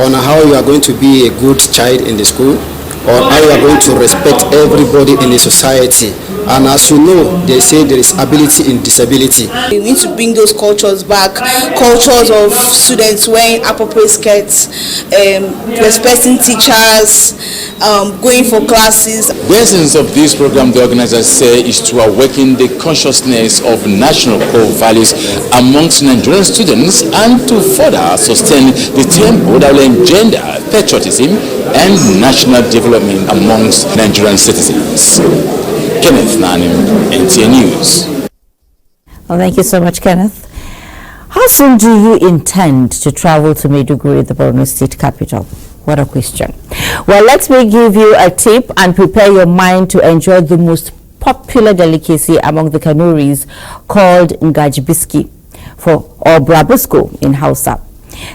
on how you are going to be a good child in the school, or how you are going to respect everybody in the society. And as you know, they say there is ability in disability. We need to bring those cultures back, cultures of students wearing appropriate skirts, respecting teachers, going for classes. The essence of this program, the organizers say, is to awaken the consciousness of national core values amongst Nigerian students and to further sustain the tempo that will engender patriotism and national development amongst Nigerian citizens. Kenneth Nanim, NTA News. Well, thank you so much, Kenneth. How soon do you intend to travel to Maiduguri, the Borno State capital? What a question. Well, let me give you a tip and prepare your mind to enjoy the most popular delicacy among the Kanuris called Ngajibiski or Brabisco in Hausa.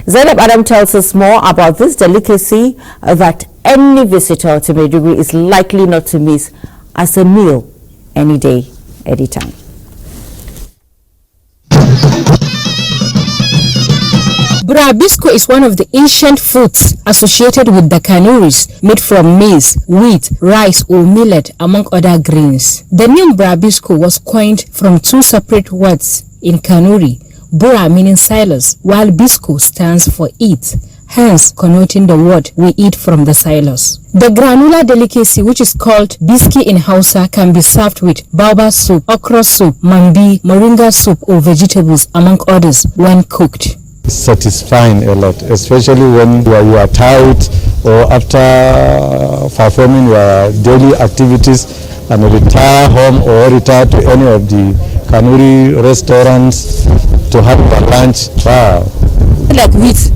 Zainab Adam tells us more about this delicacy that any visitor to Maiduguri is likely not to miss as a meal any day, any time. Brabisco is one of the ancient foods associated with the Kanuris, made from maize, wheat, rice or millet, among other grains. The name Brabisco was coined from two separate words in Kanuri, Bura meaning silos, while Bisco stands for eat, hence connoting the word we eat from the silos. The granular delicacy, which is called biski in Hausa, can be served with baobab soup, okra soup, mambi, moringa soup or vegetables, among others, when cooked. Satisfying a lot, especially when you are tired or after performing your daily activities and retire home or retire to any of the Kanuri restaurants to have a lunch. Wow. Like wheat,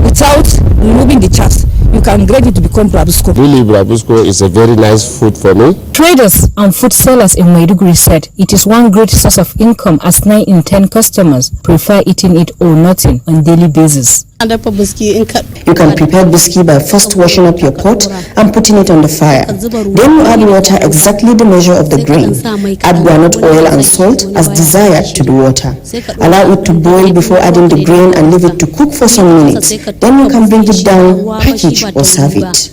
without removing the chaff, you can grade it to become Brabisco. Really, Brabisco is a very nice food for me. Traders and food sellers in Maiduguri said it is one great source of income, as 9 in 10 customers prefer eating it or nothing on daily basis. You can prepare biscuit by first washing up your pot and putting it on the fire. Then you add water exactly the measure of the grain. Add groundnut oil and salt as desired to the water. Allow it to boil before adding the grain and leave it to cook for some minutes. Then you can bring it down, package or serve it.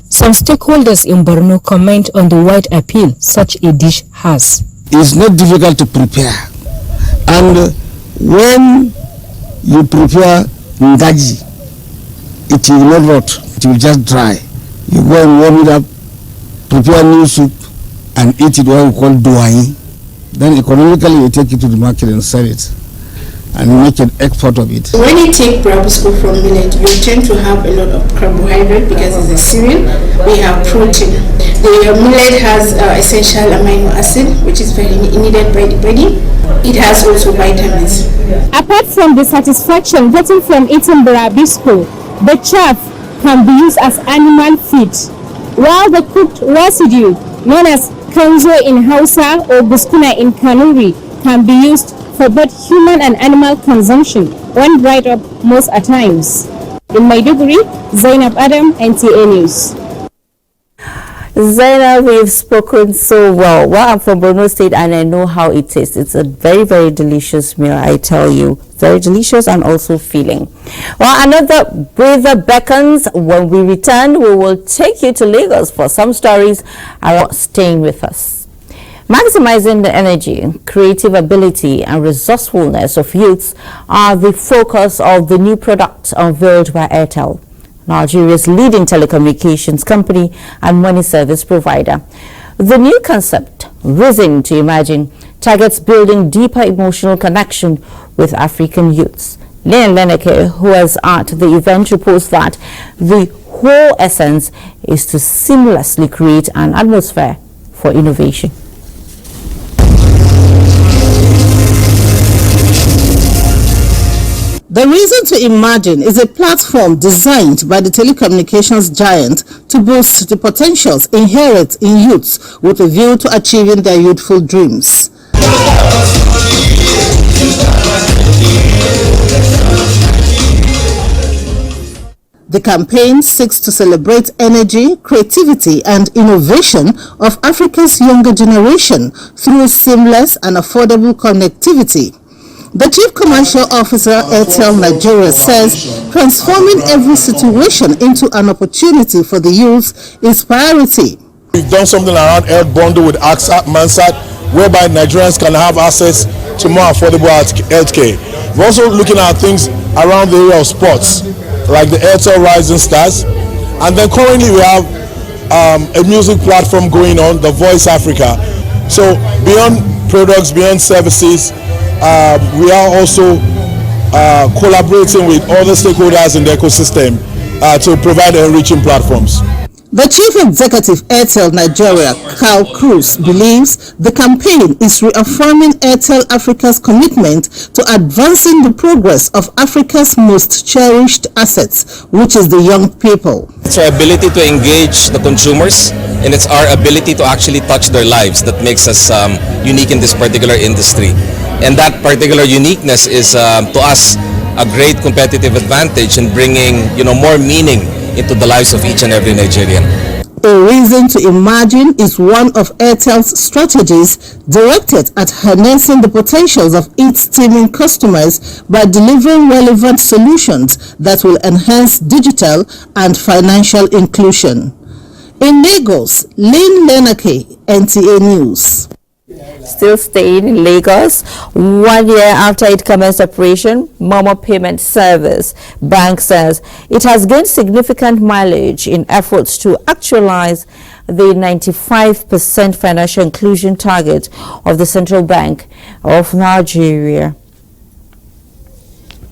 Some stakeholders in Borno comment on the wide appeal such a dish has. It's not difficult to prepare. And when you prepare ngaji, it will not rot, it will just dry. You go and warm it up, prepare new soup, and eat it what we call duai. Then economically you take it to the market and sell it, and make an export of it. When you take Brabisco from millet, you tend to have a lot of carbohydrate because it's a cereal. We have protein. The millet has essential amino acid, which is very needed by the body. It has also vitamins. Apart from the satisfaction getting from eating Brabisco, the chaff can be used as animal feed, while the cooked residue, known as kanzo in Hausa or buskuna in Kanuri, can be used for both human and animal consumption when dried up most at times. In Maiduguri, Zainab Adam, NTA News. Zainab, we've spoken so well. Well, I'm from Borno State and I know how it tastes. It's a very, very delicious meal, I tell you. Very delicious and also filling. Well, another breather beckons. When we return, we will take you to Lagos for some stories about staying with us. Maximizing the energy, creative ability and resourcefulness of youths are the focus of the new product unveiled by Airtel, Nigeria's leading telecommunications company and money service provider. The new concept, Reason to Imagine, targets building deeper emotional connection with African youths. Leon Leneke, who was at the event, reports that the whole essence is to seamlessly create an atmosphere for innovation. The Reason to Imagine is a platform designed by the telecommunications giant to boost the potentials inherent in youths with a view to achieving their youthful dreams. The campaign seeks to celebrate energy, creativity, and innovation of Africa's younger generation through seamless and affordable connectivity. The Chief Commercial Officer, Airtel Nigeria, says transforming every situation into an opportunity for the youth is priority. We've done something around health bundle with AXA, Mansard, whereby Nigerians can have access to more affordable health care. We're also looking at things around the area of sports, like the Airtel Rising Stars. And then currently we have a music platform going on, The Voice Africa. So beyond products, beyond services, we are also collaborating with other stakeholders in the ecosystem to provide enriching platforms. The Chief Executive Airtel Nigeria, Carl Cruz, believes the campaign is reaffirming Airtel Africa's commitment to advancing the progress of Africa's most cherished assets, which is the young people. It's our ability to engage the consumers, and it's our ability to actually touch their lives that makes us unique in this particular industry. And that particular uniqueness is, to us, a great competitive advantage in bringing, more meaning into the lives of each and every Nigerian. A reason to imagine is one of Airtel's strategies directed at harnessing the potentials of its teeming customers by delivering relevant solutions that will enhance digital and financial inclusion. In Lagos, Lynn Lenake, NTA News. Still staying in Lagos, 1 year after it commenced operation, Momo Payment Service Bank says it has gained significant mileage in efforts to actualize the 95% financial inclusion target of the Central Bank of Nigeria.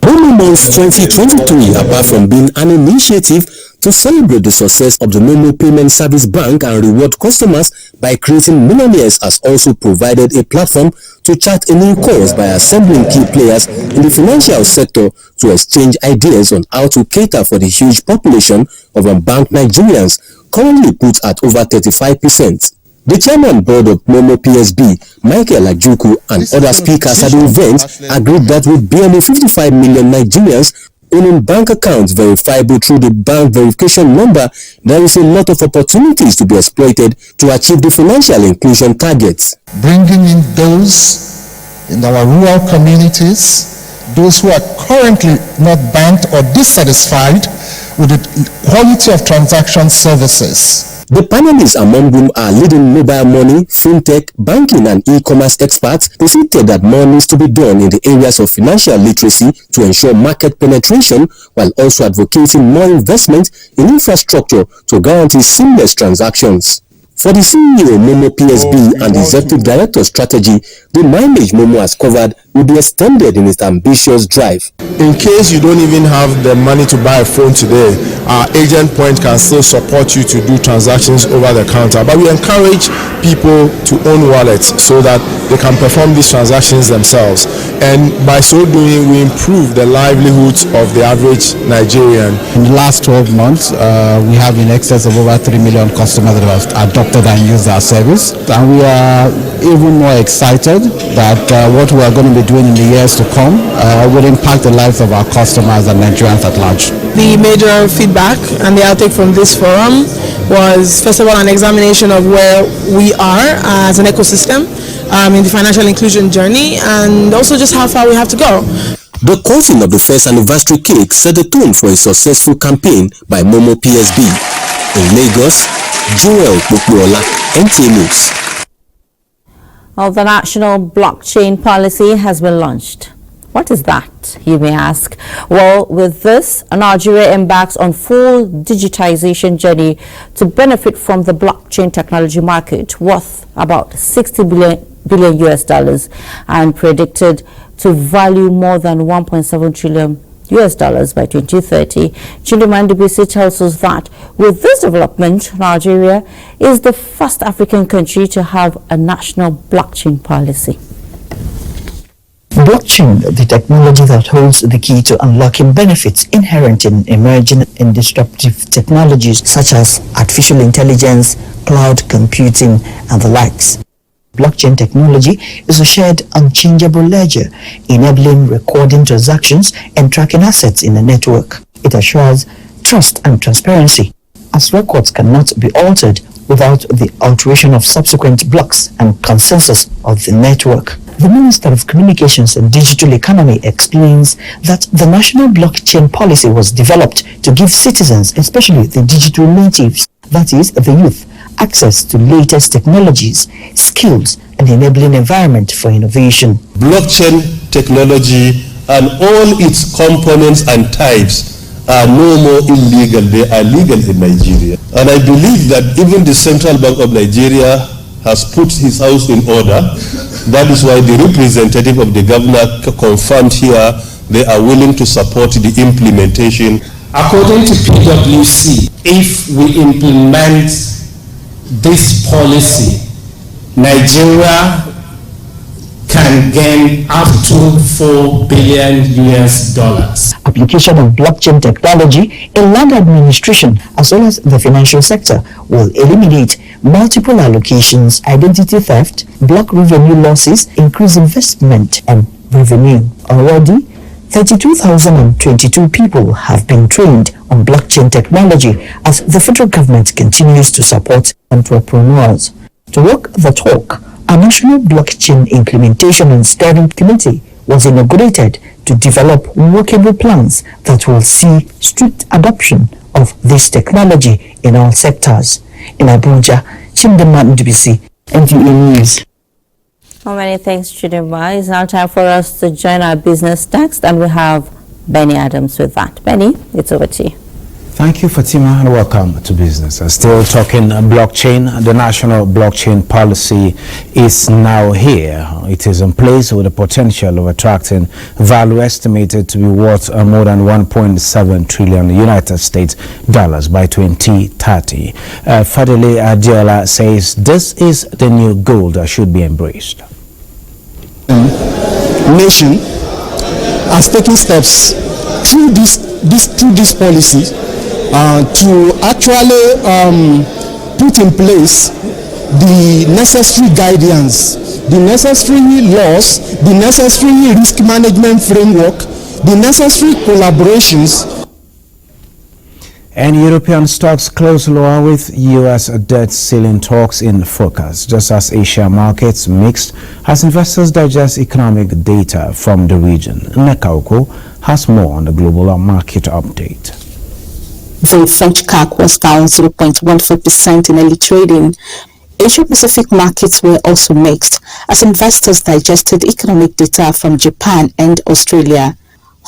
Momo Month 2023, apart from being an initiative to celebrate the success of the Momo Payment Service Bank and reward customers by creating millionaires, has also provided a platform to chart a new course by assembling key players in the financial sector to exchange ideas on how to cater for the huge population of unbanked Nigerians, currently put at over 35%. The chairman board of Momo PSB, Michael Ajuku, and other speakers at the event agreed that with barely 55 million Nigerians owning bank accounts verifiable through the bank verification number, there is a lot of opportunities to be exploited to achieve the financial inclusion targets. Bringing in those in our rural communities, those who are currently not banked or dissatisfied with the quality of transaction services. The panelists, among whom are leading mobile money, fintech, banking and e-commerce experts, posited that more needs to be done in the areas of financial literacy to ensure market penetration, while also advocating more investment in infrastructure to guarantee seamless transactions. For the CEO, Momo PSB, and the Executive Director of Strategy, the mileage Momo has covered will be extended in its ambitious drive. In case you don't even have the money to buy a phone today, our agent point can still support you to do transactions over the counter. But we encourage people to own wallets so that they can perform these transactions themselves. And by so doing, we improve the livelihoods of the average Nigerian. In the last 12 months, we have in excess of over 3 million customers that have adopted and used our service. And we are even more excited that what we are going to be doing in the years to come will impact the lives of our customers and Nigerians at large. The major feedback and the outtake from this forum was, first of all, an examination of where we are as an ecosystem in the financial inclusion journey, and also just how far we have to go. The cutting of the first anniversary cake set the tone for a successful campaign by Momo PSB. In Lagos, Joel Bukwola, NTA News. Well, the national blockchain policy has been launched. What is that, you may ask? Well, with this, Nigeria embarks on full digitization journey to benefit from the blockchain technology market worth about $60 billion US dollars and predicted to value more than $1.7 trillion US dollars by 2030. Chidima Ndubisi tells us that with this development, Nigeria is the first African country to have a national blockchain policy. Blockchain, the technology that holds the key to unlocking benefits inherent in emerging and disruptive technologies such as artificial intelligence, cloud computing, and the likes. Blockchain technology is a shared unchangeable ledger, enabling recording transactions and tracking assets in a network. It assures trust and transparency, as records cannot be altered without the alteration of subsequent blocks and consensus of the network. The Minister of Communications and Digital Economy explains that the national blockchain policy was developed to give citizens, especially the digital natives, that is, the youth, access to latest technologies, skills, and enabling environment for innovation. Blockchain technology and all its components and types are no more illegal, they are legal in Nigeria. And I believe that even the Central Bank of Nigeria has put his house in order. That is why the representative of the governor confirmed here they are willing to support the implementation. According to PwC, if we implement this policy, Nigeria can gain up to $4 billion US. Application of blockchain technology in land administration as well as the financial sector will eliminate multiple allocations, identity theft, block revenue losses, increase investment and revenue. Already, 32,022 people have been trained on blockchain technology as the federal government continues to support entrepreneurs. To walk the talk, a national blockchain implementation and steering committee was inaugurated to develop workable plans that will see strict adoption of this technology in all sectors. In Abuja, Chimdema Ndubisi, NTA News. Well, many thanks, Chidima. It's now time for us to join our business text, and we have Benny Adams with that. Benny, it's over to you. Thank you, Fatima, and welcome to business. Still talking blockchain. The national blockchain policy is now here. It is in place with the potential of attracting value estimated to be worth more than 1.7 trillion United States dollars by 2030. Fadele Adiola says this is the new goal that should be embraced. Nation has taken steps through this policy to actually put in place the necessary guidance, the necessary laws, the necessary risk management framework, the necessary collaborations. And European stocks close lower with U.S. debt ceiling talks in focus, just as Asia markets mixed as investors digest economic data from the region. Nekauko has more on the global market update. The French CAC was down 0.14% in early trading. Asia-Pacific markets were also mixed as investors digested economic data from Japan and Australia.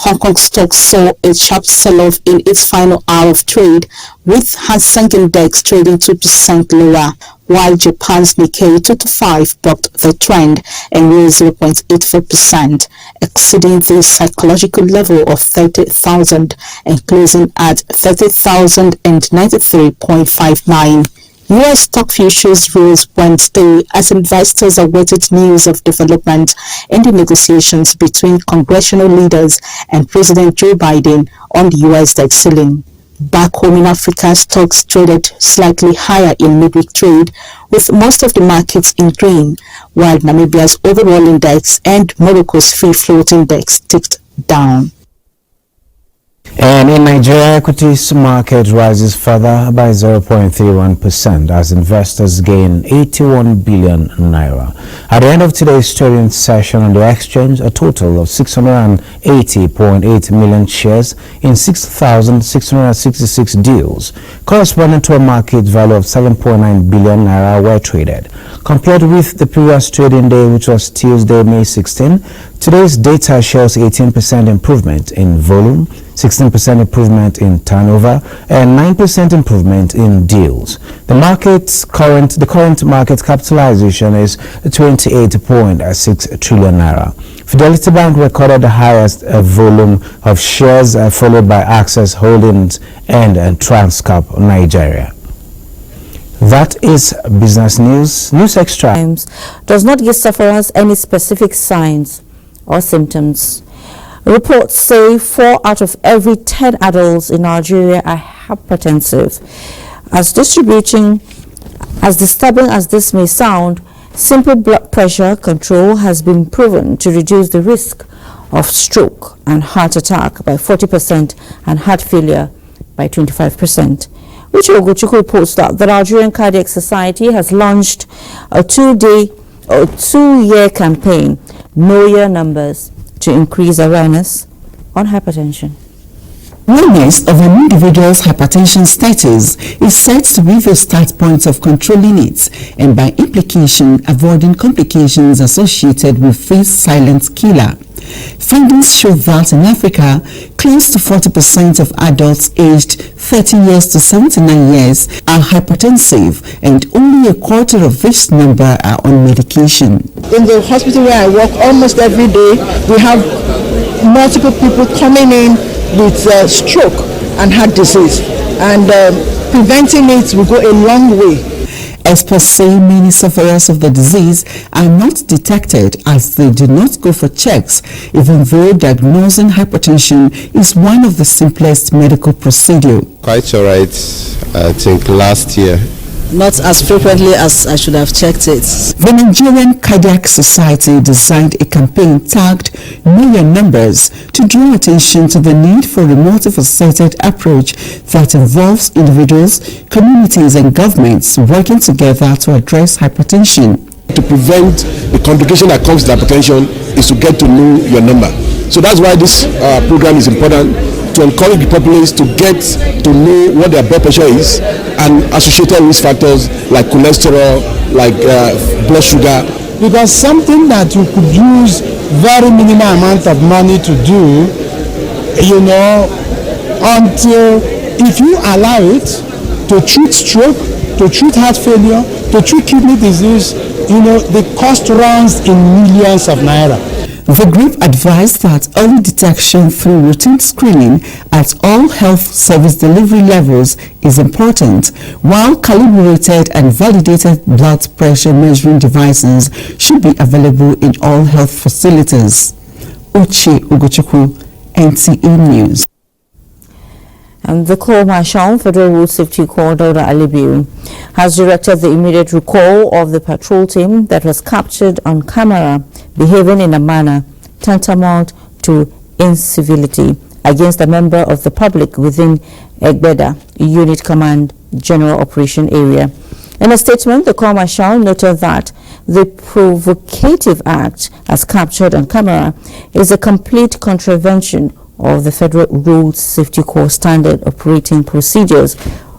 Hong Kong stocks saw a sharp sell-off in its final hour of trade, with Hang Seng Index trading 2% lower, while Japan's Nikkei 225 bucked the trend and rose 0.84%, exceeding the psychological level of 30,000 and closing at 30,093.59. U.S. stock futures rose Wednesday as investors awaited news of development in the negotiations between congressional leaders and President Joe Biden on the U.S. debt ceiling. Back home in Africa, stocks traded slightly higher in midweek trade, with most of the markets in green, while Namibia's overall index and Morocco's free float index ticked down. And in Nigeria, equities market rises further by 0.31% as investors gain 81 billion naira. At the end of today's trading session on the exchange, a total of 680.8 million shares in 6,666 deals, corresponding to a market value of 7.9 billion naira, were traded. Compared with the previous trading day, which was Tuesday, May 16, today's data shows 18% improvement in volume, 16% improvement in turnover, and 9% improvement in deals. The current market capitalization is 28.6 trillion naira. Fidelity Bank recorded the highest volume of shares, followed by Access Holdings and Transcorp Nigeria. That is business news. News Extra does not give sufferers any specific signs or symptoms. Reports say 4 out of every 10 adults in Nigeria are hypertensive. As disturbing as this may sound, simple blood pressure control has been proven to reduce the risk of stroke and heart attack by 40% and heart failure by 25%. Uche Ogochukwu reports that the Nigerian Cardiac Society has launched a two-year campaign, Know Your Numbers, to increase awareness on hypertension. Awareness of an individual's hypertension status is said to be the start point of controlling it and by implication avoiding complications associated with this silent killer. Findings show that in Africa, close to 40% of adults aged 30 years to 79 years are hypertensive, and only a quarter of this number are on medication. In the hospital where I work, almost every day we have multiple people coming in with stroke and heart disease, and preventing it will go a long way. Experts say many sufferers of the disease are not detected as they do not go for checks, even though diagnosing hypertension is one of the simplest medical procedures. Quite all right, I think last year. Not as frequently as I should have checked it. The Nigerian Cardiac Society designed a campaign tagged Know Your Numbers to draw attention to the need for a multifaceted approach that involves individuals, communities and governments working together to address hypertension. To prevent the complication that comes with hypertension is to get to know your number. So that's why this program is important, to encourage the populace to get to know what their blood pressure is and associated risk factors like cholesterol, like blood sugar. Because something that you could use very minimal amount of money to do, until if you allow it to treat stroke, to treat heart failure, to treat kidney disease, the cost runs in millions of naira. The group advised that early detection through routine screening at all health service delivery levels is important, while calibrated and validated blood pressure measuring devices should be available in all health facilities. Uche Ogochukwu, NTA News. And the Corps Marshal, Federal Road Safety Corps, Dauda Alibiu, has directed the immediate recall of the patrol team that was captured on camera behaving in a manner tantamount to incivility against a member of the public within Egbeda Unit Command General Operation Area. In a statement, the Corps Marshal noted that the provocative act, as captured on camera, is a complete contravention of the Federal Road Safety Corps standard operating procedures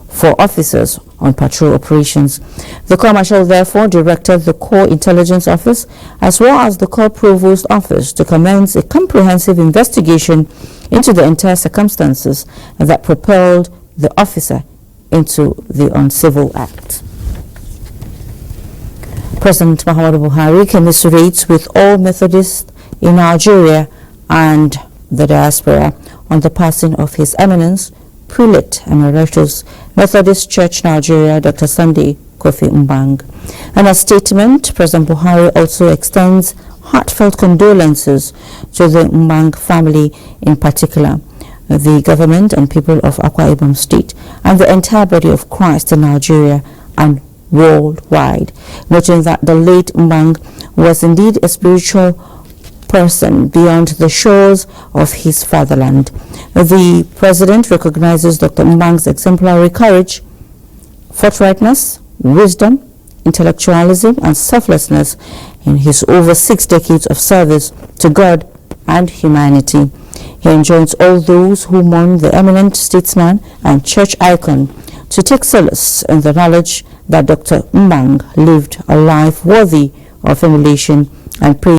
for officers on patrol operations. The Corps Marshal therefore directed the Corps Intelligence Office as well as the Corps Provost Office to commence a comprehensive investigation into the entire circumstances that propelled the officer into the uncivil act. President Muhammadu Buhari commiserates with all Methodists in Nigeria and the diaspora on the passing of His Eminence, Prelate Emeritus Methodist Church Nigeria, Dr. Sunday Kofi Mbang. In a statement, President Buhari also extends heartfelt condolences to the Mbang family, in particular, the government and people of Akwa Ibom State, and the entire body of Christ in Nigeria and worldwide, noting that the late Mbang was indeed a spiritual person beyond the shores of his fatherland. The President recognizes Dr. Mbang's exemplary courage, forthrightness, wisdom, intellectualism, and selflessness in his over 6 decades of service to God and humanity. He enjoins all those who mourn the eminent statesman and church icon to take solace in the knowledge that Dr. Mbang lived a life worthy of emulation, and pray